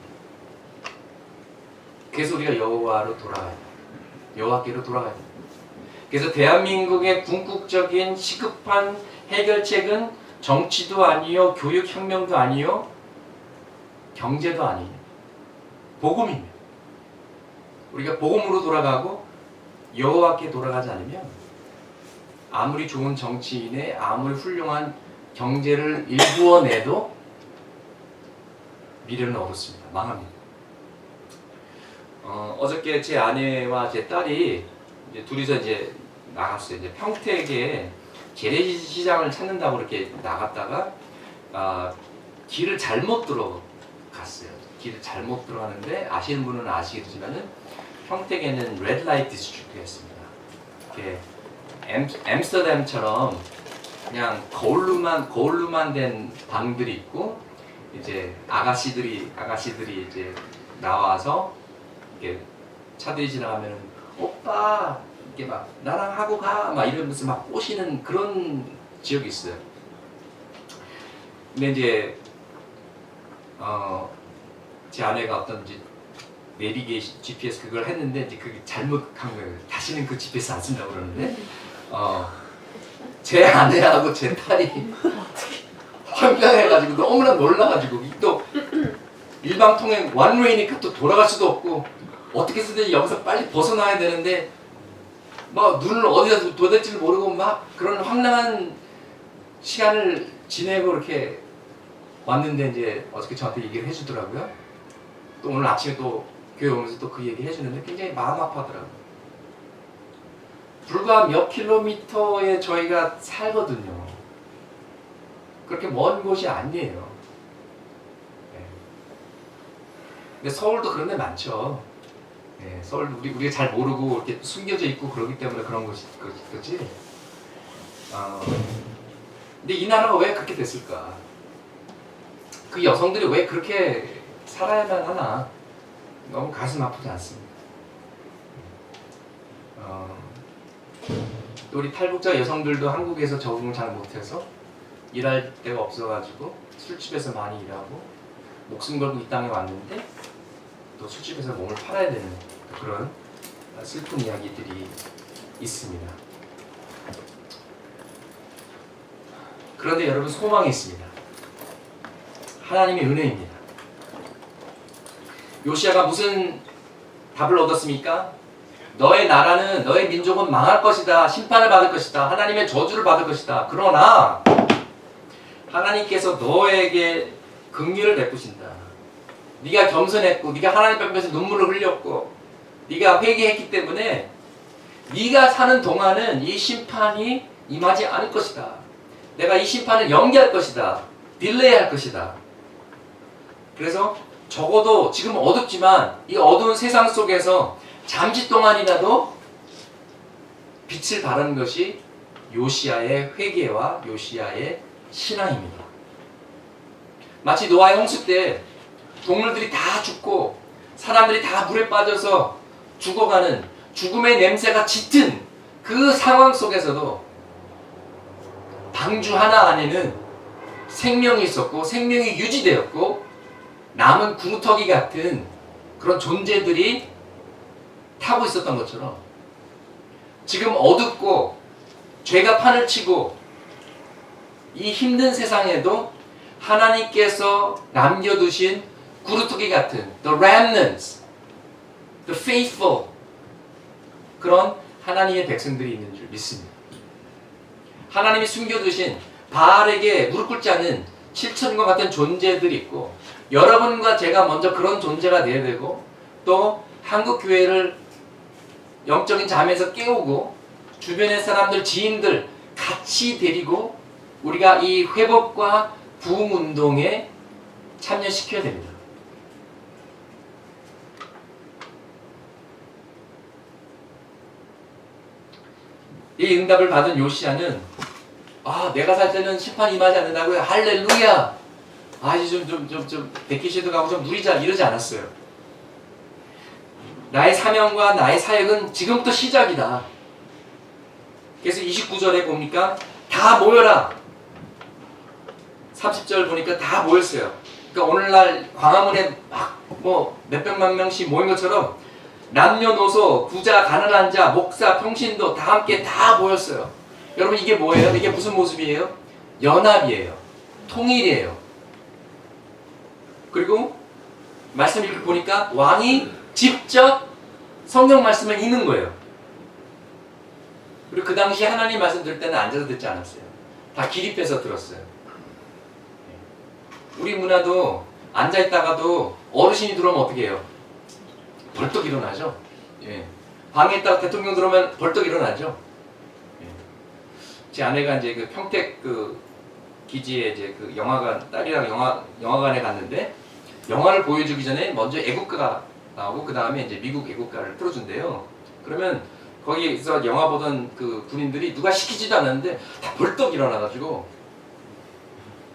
그래서 우리가 여호와로 돌아가야 돼요. 여호와께로 돌아가야 돼요. 그래서 대한민국의 궁극적인 시급한 해결책은 정치도 아니요, 교육혁명도 아니요, 경제도 아니에요. 복음입니다. 우리가 복음으로 돌아가고 여호와께 돌아가지 않으면 아무리 좋은 정치인의 아무리 훌륭한 경제를 일구어내도 미래는 어둡습니다. 망합니다. 어저께 제 아내와 제 딸이 이제 둘이서 이제 나갔어요. 이제 평택에 재래시장을 찾는다고 이렇게 나갔다가 길을 잘못 들어갔어요. 길을 잘못 들어가는데 아시는 분은 아시겠지만은 평택에는 레드라이트 디스트릭트가 있습니다. 이렇게 엠스터담처럼 그냥 거울로만 된 방들이 있고 이제 아가씨들이 이제 나와서 이렇게 차들이 지나가면은 오빠 이렇게 막 나랑 하고 가 막 이러면서 막 꼬시는 그런 지역이 있어요. 근데 이제 제 아내가 어떤 이제 내비게이션 GPS 그걸 했는데 이제 그게 잘못한 거예요. 다시는 그 GPS 안 쓴다고 그러는데 제 아내하고 제 딸이 황당해가지고 너무나 놀라가지고 또 일방통행 원웨이니까 또 돌아갈 수도 없고 어떻게 쓰든지 여기서 빨리 벗어나야 되는데 막 눈을 어디다 둬댈지를 모르고 막 그런 황당한 시간을 지내고 이렇게 왔는데 이제 어저께 저한테 얘기를 해주더라고요. 또 오늘 아침에 또 교회 오면서 또 그 얘기 해주는데 굉장히 마음 아파하더라고요. 불과 몇 킬로미터에 저희가 살거든요. 그렇게 먼 곳이 아니에요. 네. 근데 서울도 그런 데 많죠. 네, 서울 우리가 잘 모르고 이렇게 숨겨져 있고 그러기 때문에 그런 거지. 근데 이 나라가 왜 그렇게 됐을까? 그 여성들이 왜 그렇게 살아야만 하나? 너무 가슴 아프지 않습니까? 또 우리 탈북자 여성들도 한국에서 적응을 잘 못해서 일할 데가 없어가지고 술집에서 많이 일하고 목숨 걸고 이 땅에 왔는데 또 술집에서 몸을 팔아야 되는 그런 슬픈 이야기들이 있습니다. 그런데 여러분 소망이 있습니다. 하나님의 은혜입니다. 요시야가 무슨 답을 얻었습니까? 너의 나라는 너의 민족은 망할 것이다. 심판을 받을 것이다. 하나님의 저주를 받을 것이다. 그러나 하나님께서 너에게 긍휼을 베푸신다. 네가 겸손했고 네가 하나님 앞에서 눈물을 흘렸고 네가 회개했기 때문에 네가 사는 동안은 이 심판이 임하지 않을 것이다. 내가 이 심판을 연기할 것이다. 딜레이할 것이다. 그래서 적어도 지금 어둡지만 이 어두운 세상 속에서 잠시 동안이라도 빛을 발하는 것이 요시야의 회개와 요시야의 신앙입니다. 마치 노아의 홍수 때 동물들이 다 죽고 사람들이 다 물에 빠져서 죽어가는 죽음의 냄새가 짙은 그 상황 속에서도 방주 하나 안에는 생명이 있었고 생명이 유지되었고 남은 구루터기 같은 그런 존재들이 타고 있었던 것처럼 지금 어둡고 죄가 판을 치고 이 힘든 세상에도 하나님께서 남겨두신 구루터기 같은 the remnants, the faithful 그런 하나님의 백성들이 있는 줄 믿습니다. 하나님이 숨겨두신 바알에게 무릎 꿇지 않는 실천과 같은 존재들이 있고 여러분과 제가 먼저 그런 존재가 되어야 되고 또 한국교회를 영적인 잠에서 깨우고 주변의 사람들, 지인들 같이 데리고 우리가 이 회복과 부흥운동에 참여시켜야 됩니다. 이 응답을 받은 요시야는 내가 살 때는 심판이 임하지 않는다고요? 할렐루야! 이제 좀 백기시도 가고 좀 누리자 이러지 않았어요. 나의 사명과 나의 사역은 지금부터 시작이다. 그래서 29절에 보니까 다 모여라. 30절 보니까 다 모였어요. 그러니까 오늘날 광화문에 막 몇백만 명씩 모인 것처럼 남녀노소, 부자, 가난한 자, 목사, 평신도 다 함께 다 모였어요. 여러분 이게 뭐예요? 이게 무슨 모습이에요? 연합이에요. 통일이에요. 그리고 말씀 읽고 보니까 왕이 직접 성경 말씀을 읽는 거예요. 그리고 그 당시 하나님 말씀 들을 때는 앉아서 듣지 않았어요. 다 기립해서 들었어요. 우리 문화도 앉아있다가도 어르신이 들어오면 어떻게 해요? 벌떡 일어나죠. 예. 방에 있다가 대통령 들어오면 벌떡 일어나죠. 예. 제 아내가 이제 그 평택 그 기지에 이제 그 영화관 딸이랑 영화관에 갔는데 영화를 보여주기 전에 먼저 애국가가 나오고 그 다음에 이제 미국 애국가를 틀어준대요. 그러면 거기서 영화 보던 그 군인들이 누가 시키지도 않았는데 다 벌떡 일어나가지고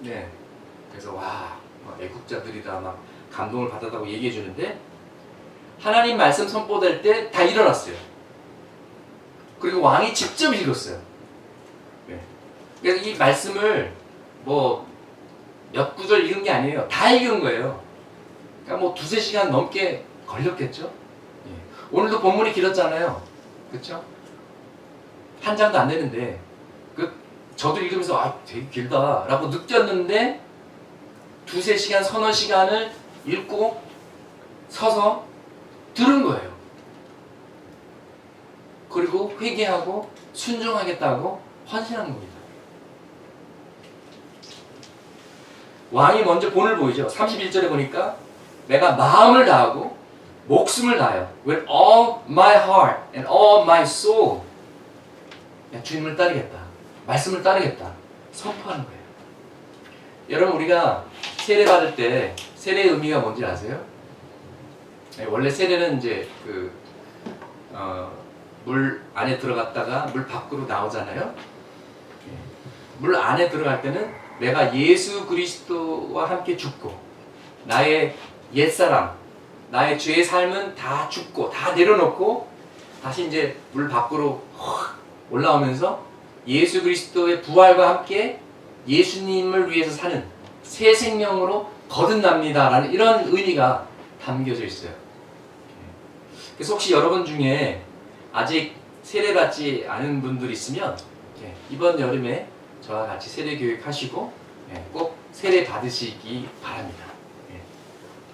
네. 그래서 애국자들이다 막 감동을 받았다고 얘기해 주는데 하나님 말씀 선포될 때 다 일어났어요. 그리고 왕이 직접 읽었어요. 네. 그래서 이 말씀을 몇 구절 읽은 게 아니에요. 다 읽은 거예요. 그러니까 두세 시간 넘게 걸렸겠죠. 예. 오늘도 본문이 길었잖아요. 그렇죠? 한 장도 안 되는데 저도 읽으면서 되게 길다 라고 느꼈는데 두세 시간, 서너 시간을 읽고 서서 들은 거예요. 그리고 회개하고 순종하겠다고 헌신한 겁니다. 왕이 먼저 본을 보이죠. 31절에 보니까 내가 마음을 다하고 목숨을 다하여 with all my heart and all my soul 주님을 따르겠다. 말씀을 따르겠다. 선포하는 거예요. 여러분 우리가 세례 받을 때 세례의 의미가 뭔지 아세요? 네, 원래 세례는 이제 물 안에 들어갔다가 물 밖으로 나오잖아요. 물 안에 들어갈 때는 내가 예수 그리스도와 함께 죽고 나의 옛사람, 나의 죄의 삶은 다 죽고 다 내려놓고 다시 이제 물 밖으로 올라오면서 예수 그리스도의 부활과 함께 예수님을 위해서 사는 새 생명으로 거듭납니다라는 이런 의미가 담겨져 있어요. 그래서 혹시 여러분 중에 아직 세례받지 않은 분들 있으면 이번 여름에 저와 같이 세례 교육하시고 꼭 세례 받으시기 바랍니다.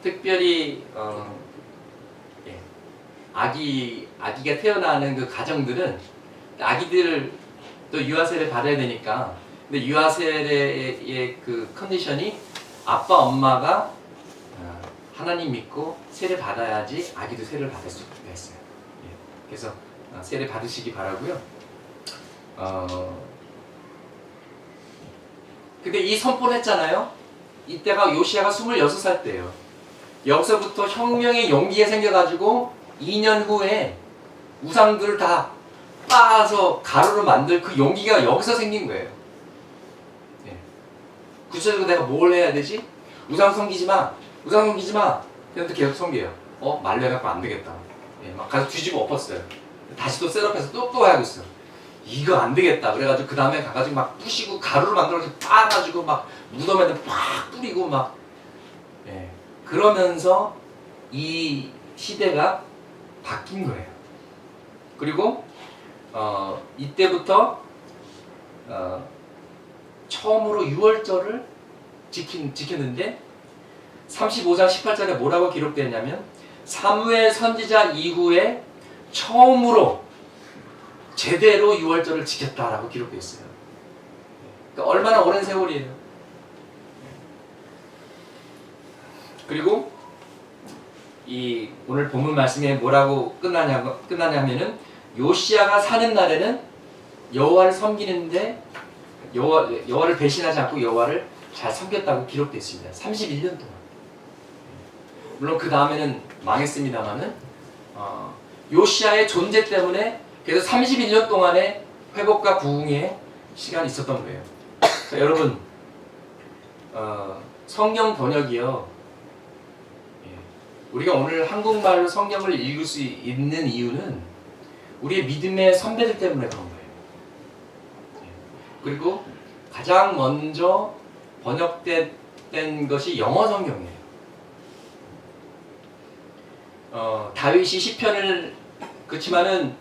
특별히 아기가 태어나는 그 가정들은 아기들을 또 유아세례 받아야 되니까 근데 유아세례의 그 컨디션이 아빠 엄마가 하나님 믿고 세례 받아야지 아기도 세례를 받을 수가 있어요. 그래서 세례 받으시기 바라고요. 근데 이 선포를 했잖아요. 이때가 요시야가 26살 때예요. 여기서부터 혁명의 용기가 생겨가지고 2년 후에 우상들을 다 빻아서 가루로 만들 그 용기가 여기서 생긴 거예요. 예. 구체적으로 내가 뭘 해야 되지? 우상 섬기지 마. 우상 섬기지 마. 그런데 계속 섬겨요. 말려갖고 안 되겠다. 예, 막 가서 뒤집어 엎었어요. 다시 또 셋업해서 또 하고 있어. 이거 안 되겠다. 그래가지고 그 다음에 가가지고 막 부시고 가루를 만들어서 빻아가지고 막 무덤에다 팍 뿌리고 막. 예. 그러면서 이 시대가 바뀐 거예요. 그리고 이때부터 처음으로 유월절을 지켰는데 35장 18절에 뭐라고 기록되었냐면 사무엘 선지자 이후에 처음으로 제대로 유월절을 지켰다라고 기록되어 있어요. 그러니까 얼마나 오랜 세월이에요. 그리고 이 오늘 본문 말씀에 뭐라고 끝나냐면은 요시야가 사는 날에는 여호와를 섬기는데 여호와를 배신하지 않고 여호와를 잘 섬겼다고 기록되어 있습니다. 31년 동안. 물론 그 다음에는 망했습니다만은 요시야의 존재 때문에 그래서 31년 동안의 회복과 부흥의 시간이 있었던 거예요. 자, 여러분 성경 번역이요. 우리가 오늘 한국말로 성경을 읽을 수 있는 이유는 우리의 믿음의 선배들 때문에 그런 거예요. 그리고 가장 먼저 번역된 것이 영어 성경이에요. 다윗이 시편을 그렇지만은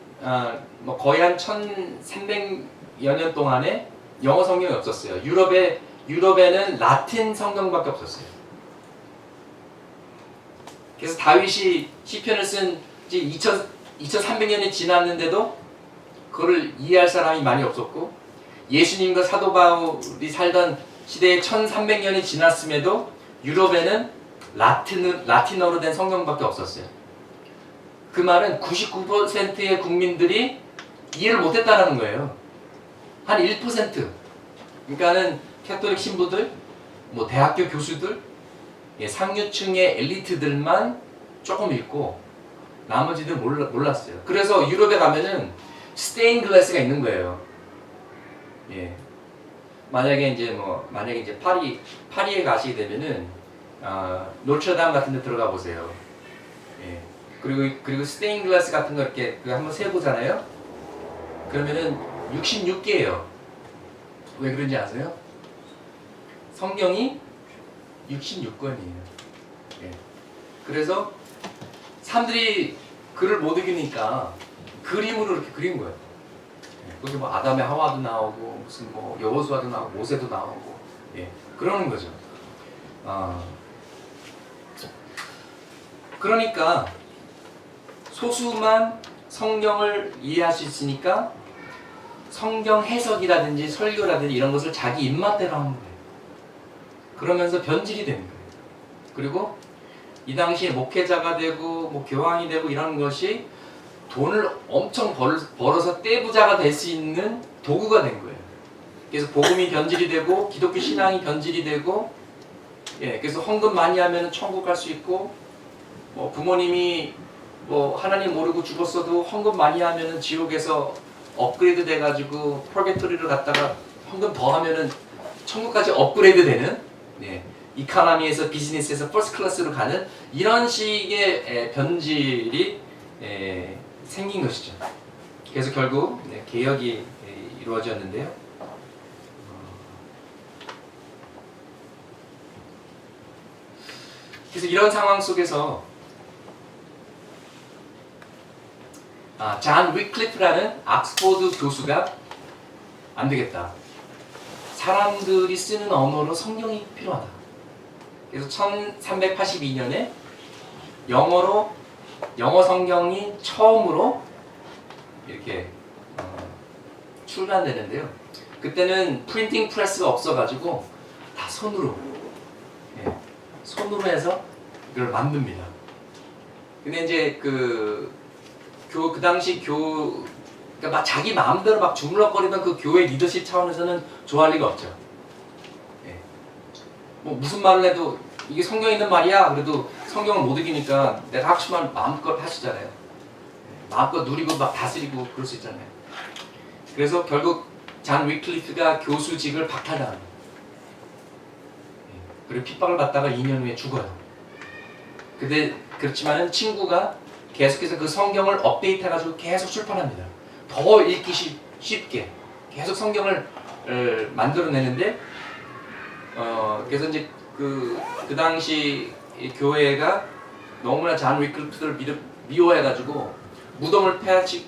뭐 거의 한 1300여 년 동안에 영어 성경이 없었어요. 유럽에는 라틴 성경밖에 없었어요. 그래서 다윗이 시편을 쓴 지 2300년이 지났는데도 그거를 이해할 사람이 많이 없었고 예수님과 사도 바울이 살던 시대에 1300년이 지났음에도 유럽에는 라틴어로 된 성경밖에 없었어요. 그 말은 99%의 국민들이 이해를 못했다는 거예요. 한 1%. 그러니까는 캐톨릭 신부들, 뭐 대학교 교수들, 상류층의 엘리트들만 조금 읽고 나머지들 몰랐어요. 그래서 유럽에 가면은 스테인 글라스가 있는 거예요. 예. 만약에 이제 파리에 가시게 되면은 노트르담 같은 데 들어가 보세요. 예. 그리고 스테인 글라스 같은 거 이렇게 한번 세 보잖아요. 그러면은 66개예요. 왜 그런지 아세요? 성경이 66권이에요. 예. 그래서 사람들이 글을 못 읽으니까 그림으로 이렇게 그린 거예요. 예. 거기 뭐 아담의 하와도 나오고 무슨 뭐 여호수아도 나오고 모세도 나오고 예. 그러는 거죠. 그러니까 소수만 성경을 이해할 수 있으니까 성경 해석이라든지 설교라든지 이런 것을 자기 입맛대로 하는 거예요. 그러면서 변질이 되는 거예요. 그리고 이 당시에 목회자가 되고 뭐 교황이 되고 이런 것이 돈을 엄청 벌어서 떼부자가 될 수 있는 도구가 된 거예요. 그래서 복음이 변질이 되고 기독교 신앙이 변질이 되고 그래서 헌금 많이 하면 천국 갈 수 있고 뭐 부모님이 뭐 하나님 모르고 죽었어도 헌금 많이 하면은 지옥에서 업그레이드 돼가지고 퍼게토리를 갔다가 헌금 더 하면은 천국까지 업그레이드 되는 이카노미에서 비즈니스에서 퍼스트 클래스로 가는 이런 식의 변질이 생긴 것이죠. 그래서 결국 개혁이 이루어졌는데요. 그래서 이런 상황 속에서 잔 위클리프라는 옥스포드 교수가 안 되겠다. 사람들이 쓰는 언어로 성경이 필요하다. 그래서 1382년에 영어 성경이 처음으로 이렇게 출간되는데요. 그때는 프린팅 프레스가 없어가지고 다 손으로 해서 이걸 만듭니다. 근데 이제 그 당시 그러니까 막 자기 마음대로 막 주물럭거리던 그 교회 리더십 차원에서는 좋아할 리가 없죠. 예. 뭐 무슨 말을 해도 이게 성경에 있는 말이야. 그래도 성경을 못 이기니까 내가 하고 싶은 말 마음껏 하시잖아요. 마음껏 누리고 막 다스리고 그럴 수 있잖아요. 그래서 결국 잔 위클리프가 교수직을 박탈당합니다. 그리고 핍박을 받다가 2년 후에 죽어요. 근데 그렇지만은 친구가 계속해서 그 성경을 업데이트해가지고 계속 출판합니다. 더 읽기 쉽게 계속 성경을 만들어내는데 그래서 이제 그 당시 이 교회가 너무나 잔 위클리프를 미워해가지고 무덤을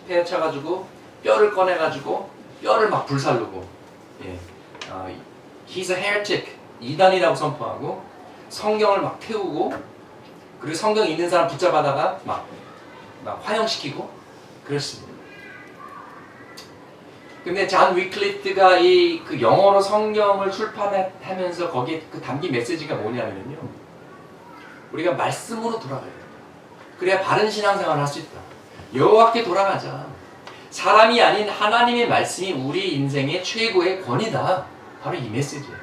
패쳐가지고 뼈를 꺼내가지고 뼈를 막 불살르고 예. He's a heretic 이단이라고 선포하고 성경을 막 태우고 그리고 성경 있는 사람 붙잡아다가 막 화형시키고 그랬습니다. 근데 잔 위클리프가 이 그 영어로 성경을 출판하면서 거기에 그 담긴 메시지가 뭐냐면요. 우리가 말씀으로 돌아가야 된다. 그래야 바른 신앙생활을 할 수 있다. 여호와께 돌아가자. 사람이 아닌 하나님의 말씀이 우리 인생의 최고의 권위다. 바로 이 메시지예요.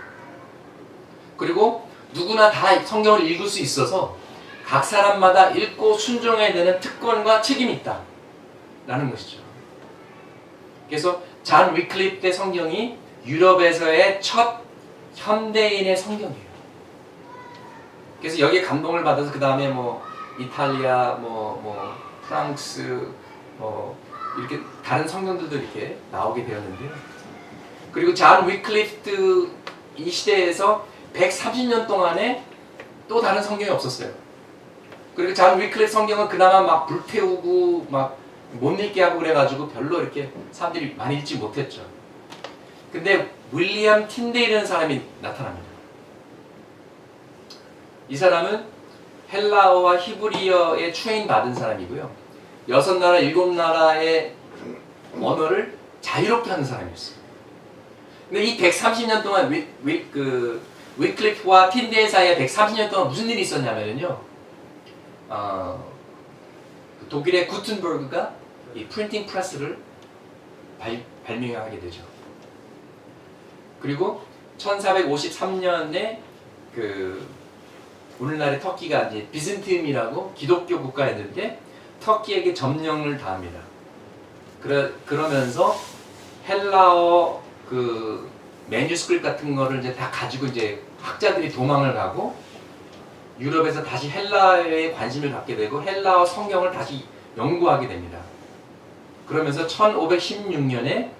그리고 누구나 다 성경을 읽을 수 있어서 각 사람마다 읽고 순종해야 되는 특권과 책임이 있다. 라는 것이죠. 그래서 잔 위클리프의 성경이 유럽에서의 첫 현대인의 성경이에요. 그래서 여기에 감동을 받아서 그 다음에 뭐 이탈리아, 프랑스, 이렇게 다른 성경들도 이렇게 나오게 되었는데요. 그리고 잔 위클리프 이 시대에서 130년 동안에 또 다른 성경이 없었어요. 그리고 잔 위클리프 성경은 그나마 막 불태우고 막 못 읽게 하고 그래가지고 별로 이렇게 사람들이 많이 읽지 못했죠. 근데 윌리엄 틴데일이라는 사람이 나타납니다. 이 사람은 헬라어와 히브리어에 트레인 받은 사람이고요. 6나라, 7나라의 언어를 자유롭게 하는 사람이었어요. 근데 이 130년 동안 위클리프와 틴데일 사이에 130년 동안 무슨 일이 있었냐면요. 독일의 구텐버그가 이 프린팅 프레스를 발명하게 되죠. 그리고 1453년에 오늘날의 터키가 이제 비즌티움이라고 기독교 국가였는데 터키에게 점령을 당합니다. 그러면서 헬라어 매뉴스크립트 같은 거를 이제 다 가지고 이제 학자들이 도망을 가고 유럽에서 다시 헬라어에 관심을 갖게 되고 헬라어 성경을 다시 연구하게 됩니다. 그러면서 1516년에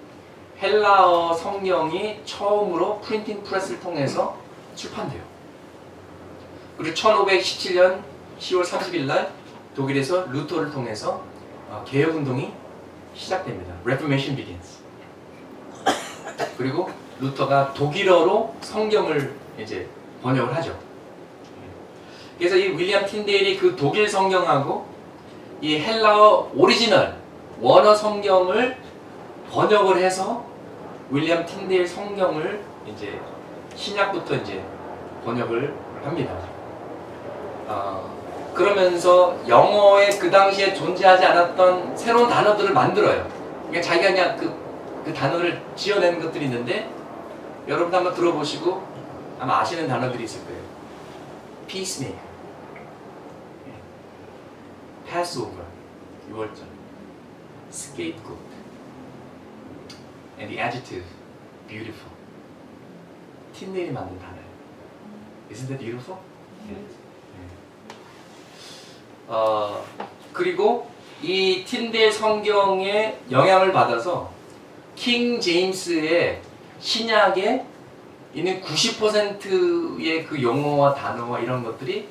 헬라어 성경이 처음으로 프린팅 프레스를 통해서 출판돼요. 그리고 1517년 10월 30일 날 독일에서 루터를 통해서 개혁운동이 시작됩니다. Reformation begins. 그리고 루터가 독일어로 성경을 이제 번역을 하죠. 그래서 이 윌리엄 틴데일이 그 독일 성경하고 이 헬라어 오리지널 원어 성경을 번역을 해서 윌리엄 틴데일 성경을 이제 신약부터 이제 번역을 합니다. 그러면서 영어에 그 당시에 존재하지 않았던 새로운 단어들을 만들어요. 그러니까 자기가 그냥 그 단어를 지어내는 것들이 있는데 여러분도 한번 들어보시고 아마 아시는 단어들이 있을 거예요. Peacemaker, Passover, 6월절, Scapegoat, and the adjective beautiful. 틴데일이 만든 단어예요. Isn't that beautiful? 그리고 이 틴데일 성경의 영향을 받아서 킹 제임스의 신약에 있는 90%의 그 용어와 단어와 이런 것들이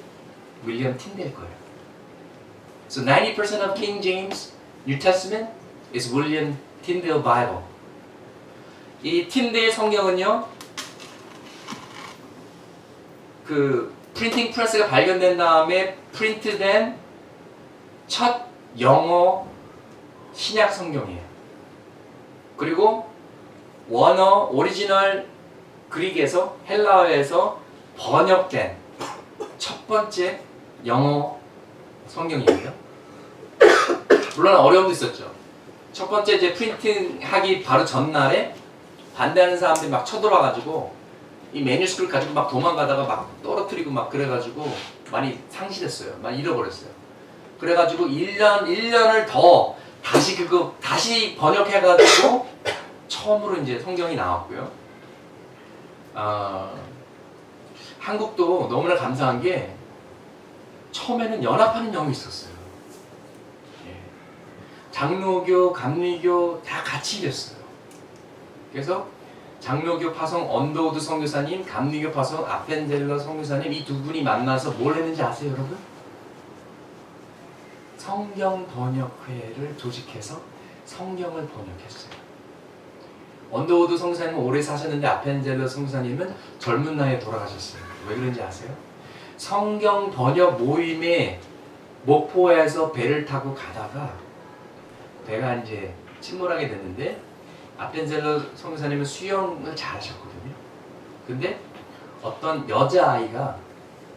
윌리엄 틴데일 거예요. So 90% of King James New Testament is William Tyndale Bible. 이 틴데일 성경은요, 그 프린팅 프레스가 발견된 다음에 프린트된 첫 영어 신약 성경이에요. 그리고 원어 오리지널 그릭에서 헬라어에서 번역된 첫 번째 영어 성경이에요. 물론 어려움도 있었죠. 첫 번째 이제 프린팅하기 바로 전날에 반대하는 사람들이 막 쳐들어와가지고 이 매뉴스크립트 가지고 막 도망가다가 막 떨어뜨리고 막 그래가지고 많이 상실했어요. 많이 잃어버렸어요. 그래가지고 1년을 더 다시 번역해가지고 처음으로 이제 성경이 나왔고요. 한국도 너무나 감사한 게 처음에는 연합하는 영이 있었어요. 예. 장로교, 감리교 다 같이 일했어요. 그래서 장로교 파송 언더우드 선교사님, 감리교 파송 아펜젤러 선교사님 이 두 분이 만나서 뭘 했는지 아세요, 여러분? 성경 번역회를 조직해서 성경을 번역했어요. 언더우드 선교사님은 오래 사셨는데 아펜젤러 선교사님은 젊은 나이에 돌아가셨어요. 왜 그런지 아세요? 성경 번역 모임에 목포에서 배를 타고 가다가 배가 이제 침몰하게 됐는데 아펜젤러 선교사님은 수영을 잘하셨거든요. 근데 어떤 여자아이가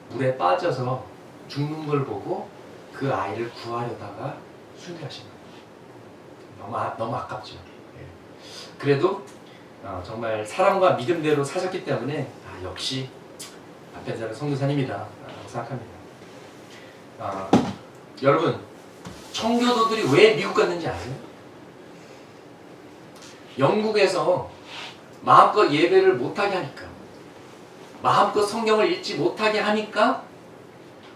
물에 빠져서 죽는 걸 보고 그 아이를 구하려다가 순교하신 거예요. 너무 아깝죠. 예. 그래도 정말 사랑과 믿음대로 사셨기 때문에 역시 아펜젤러 선교사님이다 생각합니다. 여러분, 청교도들이 왜 미국 갔는지 아세요? 영국에서 마음껏 예배를 못하게 하니까, 마음껏 성경을 읽지 못하게 하니까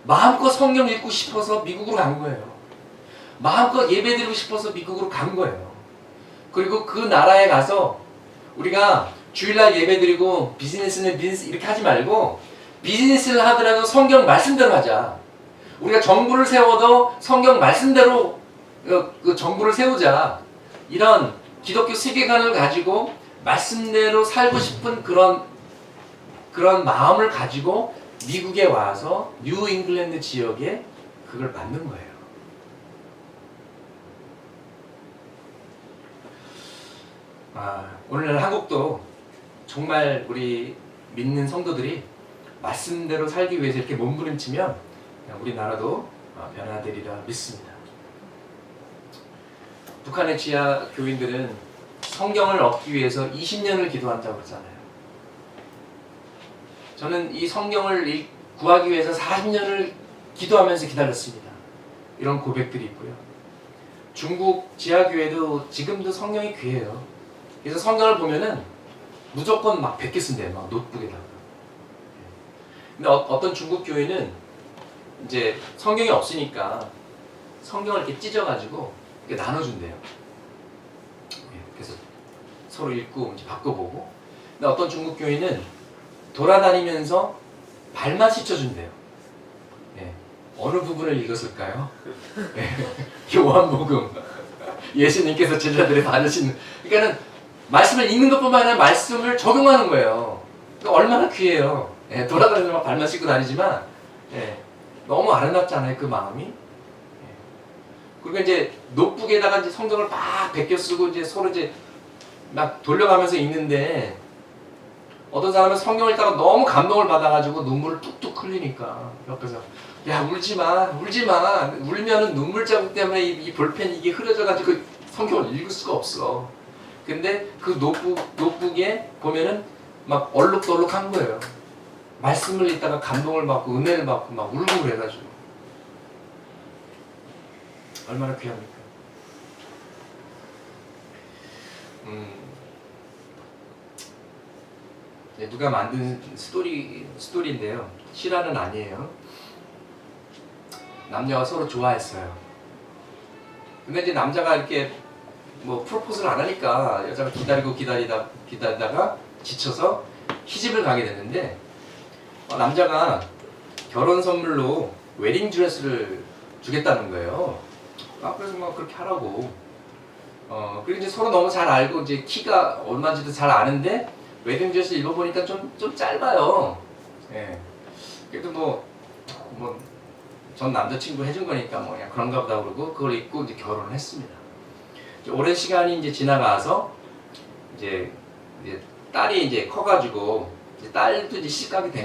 마음껏 성경 읽고 싶어서 미국으로 간 거예요. 마음껏 예배드리고 싶어서 미국으로 간 거예요. 그리고 그 나라에 가서 우리가 주일날 예배드리고 비즈니스는 비즈니스 이렇게 하지 말고 비즈니스를 하더라도 성경 말씀대로 하자. 우리가 정부를 세워도 성경 말씀대로 그 정부를 세우자. 이런 기독교 세계관을 가지고 말씀대로 살고 싶은 그런 마음을 가지고 미국에 와서 뉴 잉글랜드 지역에 그걸 만든 거예요. 오늘날 한국도 정말 우리 믿는 성도들이 말씀대로 살기 위해서 이렇게 몸부림치면 우리나라도 변화되리라 믿습니다. 북한의 지하 교인들은 성경을 얻기 위해서 20년을 기도한다고 그러잖아요. 저는 이 성경을 구하기 위해서 40년을 기도하면서 기다렸습니다. 이런 고백들이 있고요. 중국 지하교회도 지금도 성경이 귀해요. 그래서 성경을 보면은 무조건 막 100개 쓴대요. 막 노트북에다가. 근데 어떤 중국 교회는 이제 성경이 없으니까 성경을 이렇게 찢어가지고 이렇게 나눠준대요. 그래서 서로 읽고 이제 바꿔보고. 근데 어떤 중국 교회는 돌아다니면서 발만 씻어준대요. 어느 부분을 읽었을까요? 요한복음. 예수님께서 제자들이 받으신, 그러니까는 말씀을 읽는 것뿐만 아니라 말씀을 적용하는 거예요. 그러니까 얼마나 귀해요. 돌아다니면서 발만 씻고 다니지만 너무 아름답잖아요, 그 마음이. 그리고 이제 노트북에다가 이제 성경을 막 베껴 쓰고 이제 서로 이제 막 돌려가면서 읽는데 어떤 사람은 성경을 읽다가 너무 감동을 받아가지고 눈물을 뚝뚝 흘리니까 옆에서 야 울지마 울면은 눈물 자국 때문에 이 볼펜 이게 흐려져가지고 성경을 읽을 수가 없어. 근데 그 노트북에 보면은 막 얼룩덜룩한 거예요. 말씀을 읽다가 감동을 받고 은혜를 받고 막 울고 그래가지고 얼마나 귀합니까? 누가 만든 스토리인데요. 실화는 아니에요. 남녀가 서로 좋아했어요. 근데 이제 남자가 이렇게 뭐 프로포즈를 안 하니까 여자가 기다리다가 지쳐서 시집을 가게 됐는데 남자가 결혼 선물로 웨딩 드레스를 주겠다는 거예요. 그래서 막 그렇게 하라고. 그리고 이제 서로 너무 잘 알고 이제 키가 얼마인지도 잘 아는데 웨딩 드레스 입어보니까 좀 짧아요. 그래도 전 남자친구 해준 거니까 뭐 그냥 그런가 보다 그러고 그걸 입고 이제 결혼을 했습니다. 오랜 시간이 이제 지나가서 이제 딸이 이제 커가지고 딸도 이제 시집가게 된